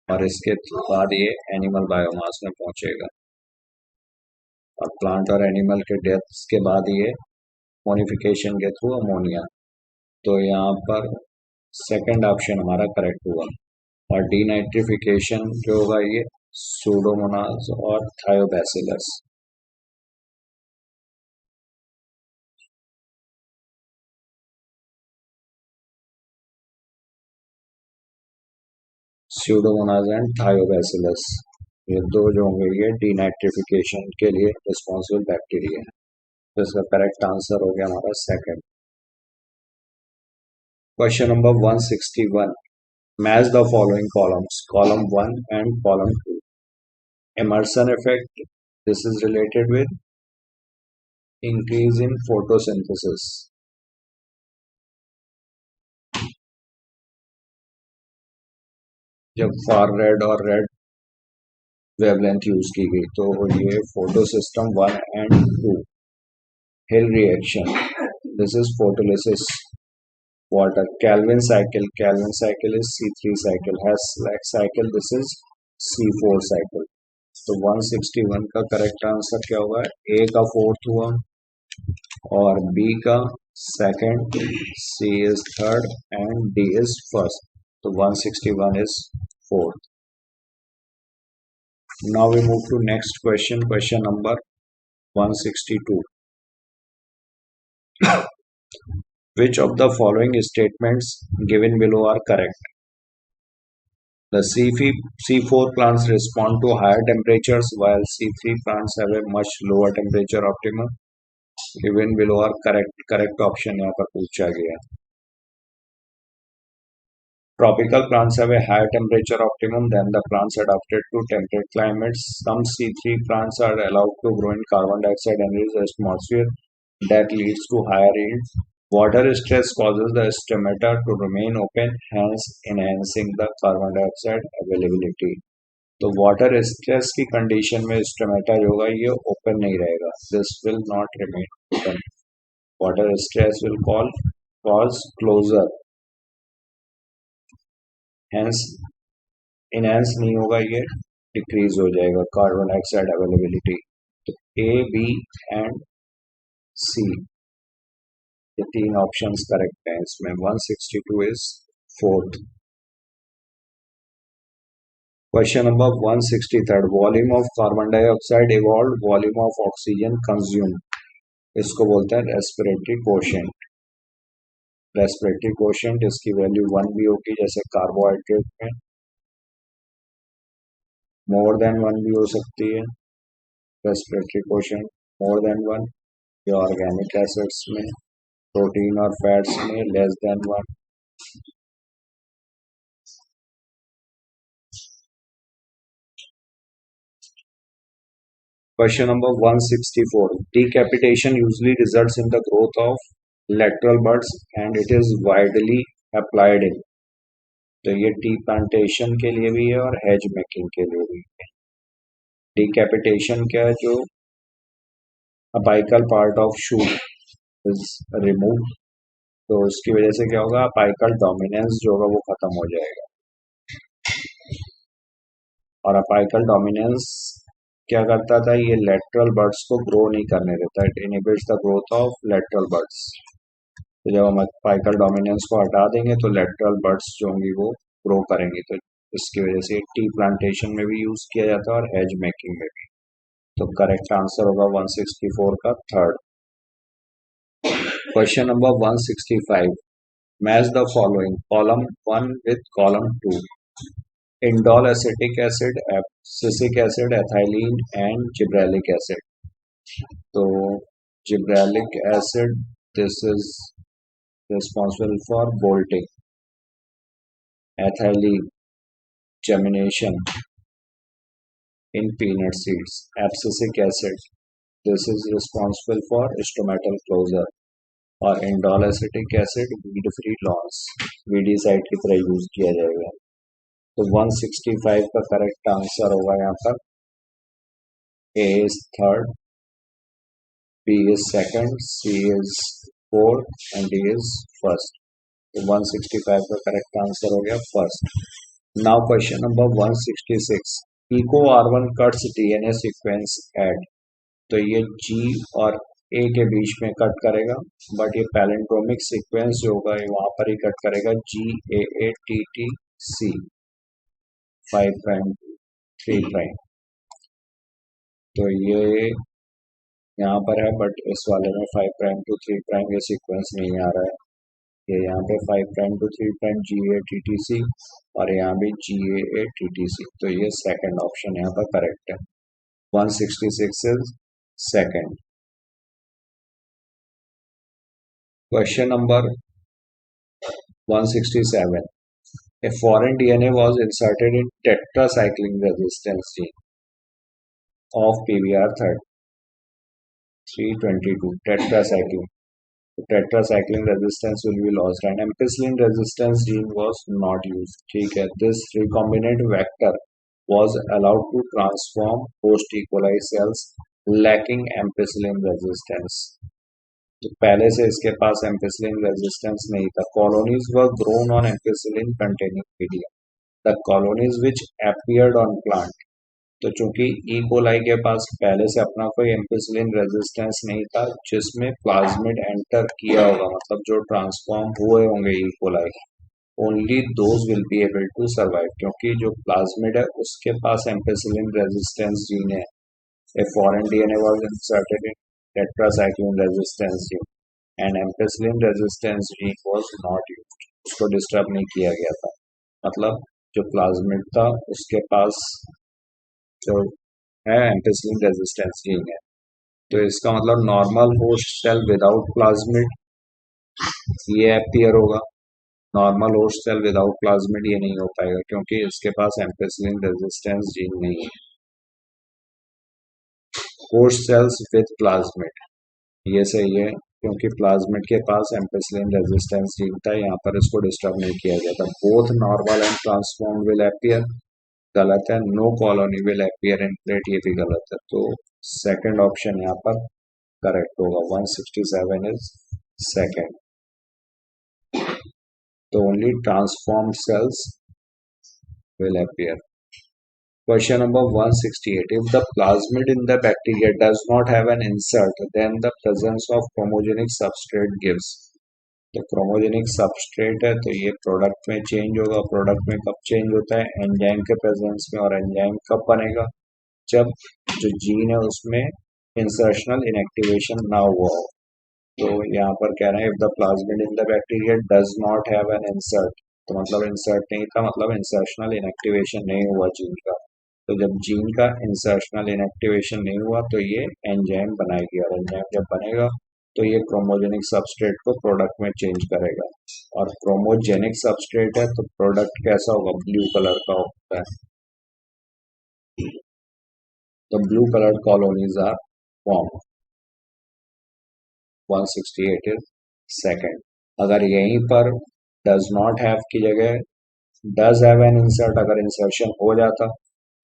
और इसके बाद ये एनिमल बायोमास में पहुंचेगा, और प्लांट और एनिमल के डेथ के बाद ये मोनिफिकेशन के थ्रू अमोनिया, तो यहाँ पर सेकंड ऑप्शन हमारा करेक्ट हुआ। और डीनाइट्रिफिकेशन जो होगा ये सूडोमोनास और थायोबैसिलस। सूडोमोनास एंड थायोबैसिलस, ये दो जो होंगे ये डीनाइट्रिफिकेशन के लिए रिस्पॉन्सिबल बैक्टीरिया है, तो इसका करेक्ट आंसर हो गया हमारा second. Question number 161। Match the following columns, column 1 and column 2। Emerson effect, this is related with increase in photosynthesis. जब फार रेड और रेड वेवलेंथ यूज की गई तो ये photo system 1 and 2। Hill reaction, this is photolysis water. Calvin cycle, Calvin cycle is C3 cycle. Hatch cycle, this is C4 cycle. तो 161 का correct answer क्या होगा, ए का फोर्थ हुआ और बी का second, C is third and D is first, तो 161 is fourth. Now we move to next question, question number 162. Which of the following statements given below are correct? The C4 plants respond to higher temperatures while C3 plants have a much lower temperature optimum. Given below are correct. Correct option यहाँ पर पूछा गया। Tropical plants have a higher temperature optimum than the plants adapted to temperate climates. Some C3 plants are allowed to grow in carbon dioxide enriched atmosphere that leads to higher yield. Water stress causes the stomata to remain open, hence enhancing the carbon dioxide availability. तो water stress की condition में stomata जो होगा ये open नहीं रहेगा. This will not remain open. Water stress will cause closure, hence enhance नहीं होगा, ये डिक्रीज हो जाएगा कार्बन डाइऑक्साइड अवेलेबिलिटी. तो ए, बी एंड सी ये तीन ऑप्शंस करेक्ट हैं इसमें. 162 is fourth. Question number 163. Volume of carbon dioxide evolve, volume of oxygen consume. इसको बोलते हैं रेस्पिरेटरी कोशेंट. रेस्पिरेटरी कोशेंट इसकी वैल्यू 1 भी होगी, जैसे कार्बोहाइड्रेट में मोर देन 1 भी हो सकती है. Respiratory quotient more than 1. या ऑर्गेनिक एसिड्स में, प्रोटीन और फैट्स में less than 1. Question number 164. Decapitation usually results in the growth of lateral buds and it is widely applied in. तो ये टी प्लांटेशन के लिए भी है और हेज मेकिंग के लिए भी है. डिकैपिटेशन क्या है, जो apical part of shoot is remove, तो उसकी वजह से क्या होगा, अपाइकल डोमिनेंस जो होगा वो खत्म हो जाएगा. और अपाइकल डोमिनेंस क्या करता था, ये लेटरल बर्ड्स को ग्रो नहीं करने देता. It inhibits the growth of lateral birds. तो जब हम अपाइकल डोमिनेंस को हटा देंगे तो लेटरल बर्ड्स जो होंगी वो ग्रो करेंगी. तो इसकी वजह से टी प्लांटेशन में भी यूज किया जाता है और हेज मेकिंग में भी. तो करेक्ट आंसर होगा 164 का third. Question number 165. Match the following, column 1 with column 2. Indole acetic acid, abscisic acid, ethylene and gibberellic acid. तो gibberellic acid, this is responsible for bolting. Ethylene, germination in peanut seeds. Abscisic acid, this is responsible for stomatal closure. और indole acetic acid weed free loss, weedicide की तरह use किया जाएगा. तो 165 का correct answer होगा यहाँ पर. A is third, B is second, C is fourth and D is first. तो 165 का करेक्ट आंसर हो गया first. Now question number 166. Eco R1 cuts DNA sequence at. तो ये G और A के बीच में कट करेगा, बट ये पैलेंड्रोमिक सीक्वेंस जो होगा वहां पर ही कट करेगा. GAATTC 5 prime 3 prime. तो ये यहाँ पर है, बट इस वाले में 5 प्राइम टू 3 प्राइम ये सीक्वेंस नहीं आ रहा है. ये यहाँ पे 5 प्राइम टू 3 प्राइम GATTC और यहाँ भी GAATTC. तो ये सेकंड ऑप्शन यहाँ पर करेक्ट है. 166 is second. Question number 167. A foreign DNA was inserted in tetracycline resistance gene of PBR 322 tetracycline. The tetracycline resistance will be lost and ampicillin resistance gene was not used. ठीक है. This recombinant vector was allowed to transform host E. coli cells lacking ampicillin resistance. तो पहले से इसके पास ampicillin resistance नहीं था. Colonies were grown on ampicillin containing medium. The colonies which appeared on plant. तो चूंकि ई कोलाई के पास पहले से अपना कोई एम्पिसिलिन रेजिस्टेंस नहीं था, जिसमें प्लाज्मिड एंटर किया होगा, मतलब जो ट्रांसफॉर्म हुए होंगे E coli, only those will be able to survive. क्योंकि जो प्लाज्मिड है उसके पास एम्पिसिलिन रेजिस्टेंस जीन है. A foreign DNA was inserted in tetracycline resistance gene and ampicillin resistance gene was not used. उसको डिस्टर्ब नहीं किया गया था. मतलब जो प्लाज्मिड था उसके पास जो है एम्पिसिलिन रेजिस्टेंस जीन है. तो इसका मतलब normal host cell without plasmid ये अपीयर होगा. Normal host cell without plasmid ये नहीं हो पाएगा क्योंकि इसके पास एम्पिसिलिन रेजिस्टेंस जीन नहीं है. होस्ट सेल्स विद प्लाज्मिड ये सही है. क्योंकि प्लाज्मिड के पास एम्पिसिलिन रेजिस्टेंस जीन था, यहाँ पर इसको डिस्टर्ब नहीं किया गया था। Both normal and transform will appear, गलत है। No colony will appear in plate, ये भी गलत है। तो सेकंड ऑप्शन यहाँ पर करेक्ट होगा, 167 इज सेकंड। तो only transformed cells will appear. Question number 168. If the plasmid in the bacteria does not have an insert, then the presence of chromogenic substrate gives. तो क्रोमोजेनिक सबस्ट्रेट है, तो ये product में change होगा। Product में कब change होता है? एंजाइम के प्रेजेंस में। और एंजाइम कब बनेगा? जब जो जीन है उसमें इंसर्शनल इनएक्टिवेशन ना हुआ हो। तो यहाँ पर कह रहे हैं if the plasmid in the bacteria does not have an insert, तो मतलब इंसर्ट नहीं था, मतलब इंसर्शनल इनएक्टिवेशन नहीं हुआ जीन का। तो जब जीन का इंसर्शनल इनएक्टिवेशन नहीं हुआ तो ये एंजाइम बनाएगी, और एंजाइम जब बनेगा तो ये क्रोमोजेनिक सबस्ट्रेट को प्रोडक्ट में चेंज करेगा। और क्रोमोजेनिक सबस्ट्रेट है तो प्रोडक्ट कैसा होगा? ब्लू कलर का होता है। तो blue coloured colonies are form. 168 is second. अगर यहीं पर डज नॉट हैव की जगह डज हैव एन इंसर्ट अगर इंसर्शन हो जाता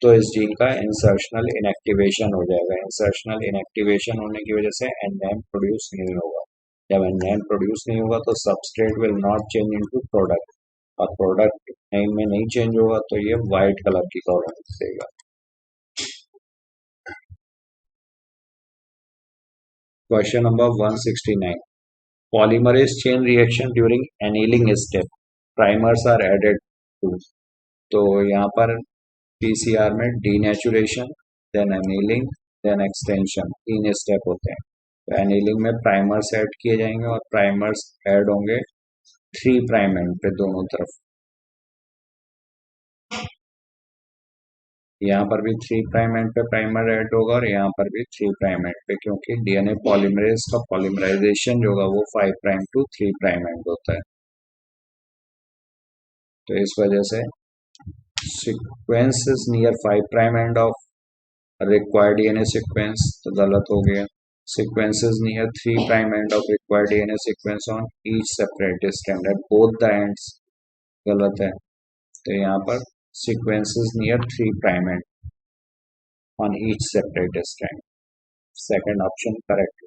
तो इस जीन का इंसर्शनल इनएक्टिवेशन हो जाएगा। इंसर्शनल इनएक्टिवेशन होने की वजह से एंजाइम प्रोड्यूस नहीं होगा। जब एंजाइम प्रोड्यूस नहीं होगा तो substrate will not change into product, और प्रोडक्ट में नहीं चेंज होगा तो ये व्हाइट कलर की कॉलोनी देगा। Question number 169. Polymerase chain reaction during annealing step. Primers are added to. तो यहाँ पर PCR में denaturation, then annealing, then extension, 3 step होते हैं। तो एनीलिंग में प्राइमर्स ऐड किए जाएंगे और प्राइमर्स ऐड होंगे 3 प्राइम एंड पे दोनों तरफ। यहाँ पर भी 3 प्राइम एंड पे प्राइमर ऐड होगा और यहाँ पर भी 3 प्राइम एंड पे, क्योंकि डीएनए पॉलीमरेज का पॉलीमराइजेशन जो होगा वो 5 प्राइम टू 3 प्राइम एंड होता है। तो इस वजह से sequence is near 5 prime end of required DNA sequence, तो गलत हो गया। Sequence is near 3 prime end of required DNA sequence on each separate strand at both the ends, गलत है। तो यहाँ पर sequence is near 3 prime and on each separate strand. Second option correct.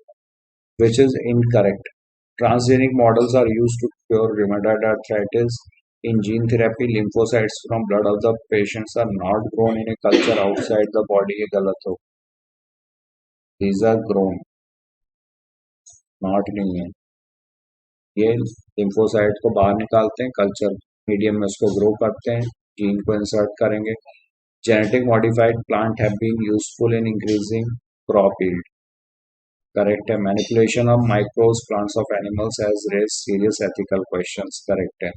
Which is incorrect. Transgenic models are used to cure rheumatoid arthritis. In gene therapy, lymphocytes from blood of the patients are not grown in a culture outside the body. ये गलत हो। These are grown, not नहीं है। ये lymphocyte को बाहर निकालते हैं, कल्चर मीडियम में उसको ग्रो करते हैं, जीन को इंसर्ट करेंगे। Genetic modified plant have been useful in increasing crop yield. Correct है। Manipulation of microbes plants of animals has raise serious ethical questions, correct है।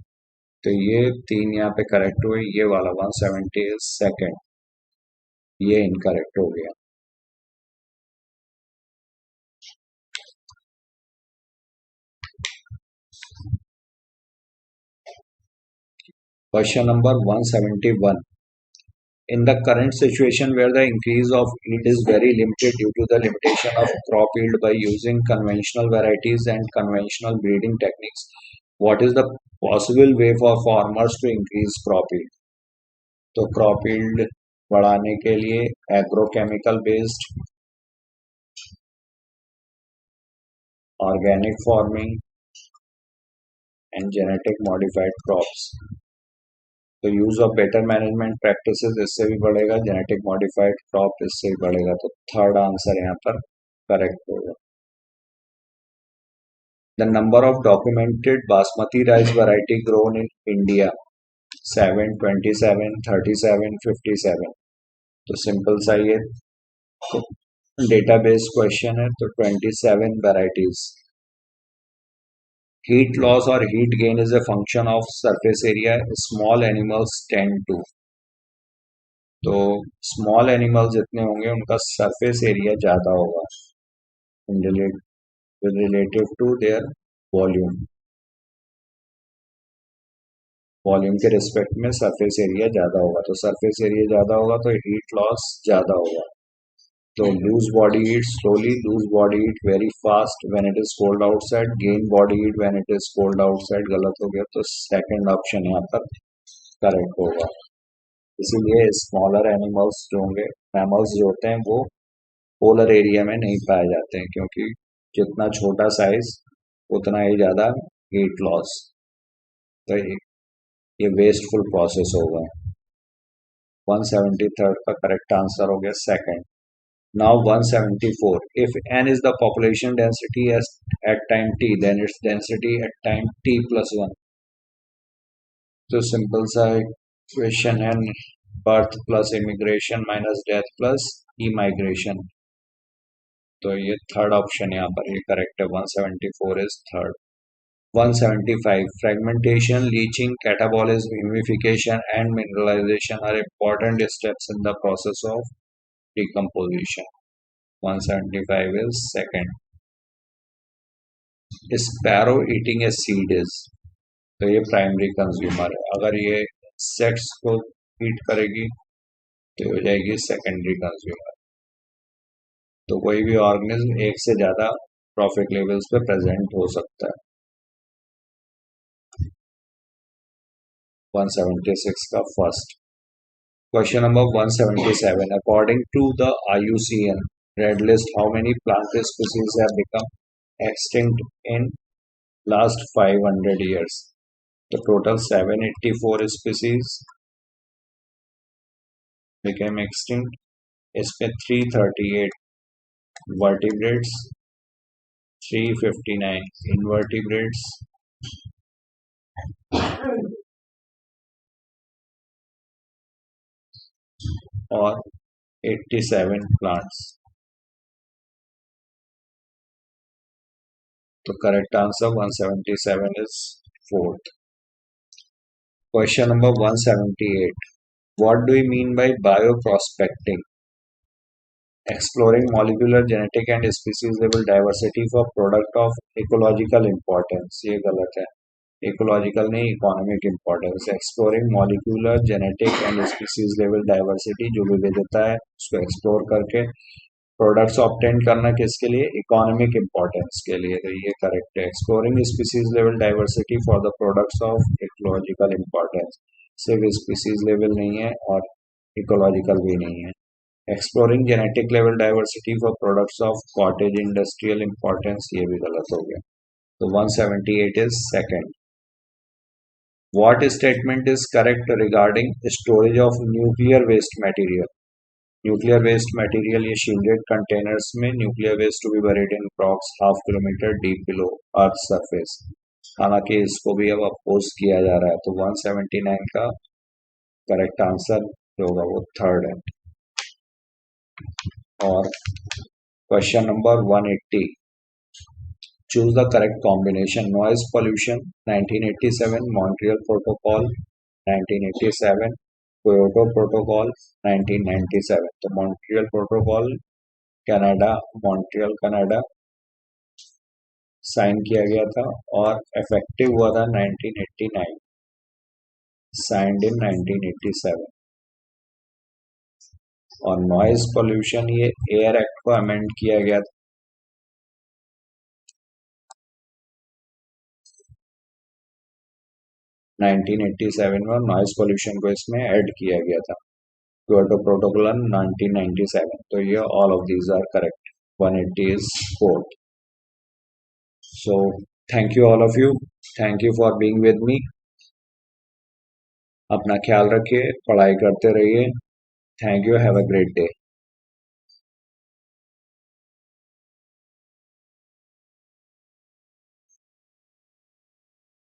तो ये 3 यहाँ पे करेक्ट हुए, ये वाला 170 इज सेकंड, ये इनकरेक्ट हो गया। Question number 171. In the current situation where the increase of yield is very limited due to the limitation of crop yield by using conventional varieties and conventional breeding techniques, what is the possible way for farmers to increase crop yield? तो crop yield बढ़ाने के लिए agrochemical based, organic farming and genetic modified crops. तो use of better management practices इससे भी बढ़ेगा, genetic modified crop इससे भी बढ़ेगा। तो थर्ड आंसर यहाँ पर करेक्ट होगा। The number of documented basmati rice variety grown in India 7, 27, 37, 57। तो सिंपल सा ये डेटाबेस क्वेश्चन है, तो 27 varieties. Heat loss or heat gain is a function of surface area small animals tend to. तो small animal जितने होंगे उनका सरफेस एरिया ज़्यादा होगा relative to their volume. Volume के रिस्पेक्ट में सरफेस एरिया ज़्यादा होगा, तो सरफेस एरिया ज़्यादा होगा तो हीट लॉस ज़्यादा होगा। तो lose body heat slowly, lose body heat very fast when it is cold outside, gain body heat when it is cold outside गलत हो गया, तो सेकंड ऑप्शन यहाँ पर करेक्ट होगा। इसीलिए स्मॉलर एनिमल्स जो होंगे, मैमल्स जो होते हैं वो पोलर एरिया में नहीं पाए जाते हैं, क्योंकि जितना छोटा साइज उतना ही ज़्यादा हीट लॉस। तो ये वेस्टफुल प्रोसेस होगा। 173 का करेक्ट आंसर हो गया second. Now 174. If n is the population density at time t, then its density at time t plus 1. तो सिंपल सा इक्वेशन है, birth plus immigration minus death plus immigration. तो ये third option यहाँ पर ये करेक्ट है। 174 is third. 175. Fragmentation, leaching, catabolism, humidification and mineralization are important steps in the process of decomposition. 175 is second. Sparrow eating a seed is, तो ये primary consumer है। अगर ये इंसेक्ट्स को ईट करेगी तो हो जाएगी सेकेंडरी कंज्यूमर। तो कोई भी ऑर्गेनिज्म एक से ज्यादा ट्रॉफिक लेवल्स पे प्रेजेंट हो सकता है। 176 का first question number 177. According to the IUCN Red List, how many plant species have become extinct in last 500 years? The total 784 species became extinct. इसमें 338 vertebrates, 359 invertebrates और 87 plants. तो correct answer 177 is fourth. Question number 178. What do we mean by bioprospecting? Exploring molecular, genetic and species level diversity for product of ecological importance. ये गलत है। Ecological नहीं, economic importance. Exploring molecular, genetic and species level diversity, जो विविधता है उसको explore करके products obtain करना किसके लिए? इकोनॉमिक इम्पोर्टेंस के लिए। तो ये करेक्ट है। Exploring species level diversity for the products of ecological importance, सिर्फ स्पीसीज लेवल नहीं है और इकोलॉजिकल भी नहीं है। Exploring genetic level diversity for products of cottage industrial importance, ये भी गलत हो गया। तो 178 is second. What statement is correct regarding storage of nuclear waste material? Nuclear waste material ये shielded containers में nuclear waste to be buried in rocks half kilometer deep below earth surface. हालांकि इसको भी अब अपोज किया जा रहा है। तो 179 का करेक्ट आंसर जो होगा वो थर्ड है। और question number 180. Choose the correct combination. Noise pollution 1987, Montreal Protocol 1987, Kyoto Protocol 1997. तो Montreal Protocol Canada, Montreal Canada sign किया गया था और इफेक्टिव हुआ था 1989, साइंड इन 1987। और नॉइज पोल्यूशन ये एयर एक्ट को अमेंड किया गया था 1987 में, और नॉइज पोल्यूशन को इसमें ऐड किया गया था क्योटो प्रोटोकॉल 1997। तो ये all of these are correct. 180 is fourth. So thank you all of you, thank you for being with me. अपना ख्याल रखिए, पढ़ाई करते रहिए। Thank you, have a great day.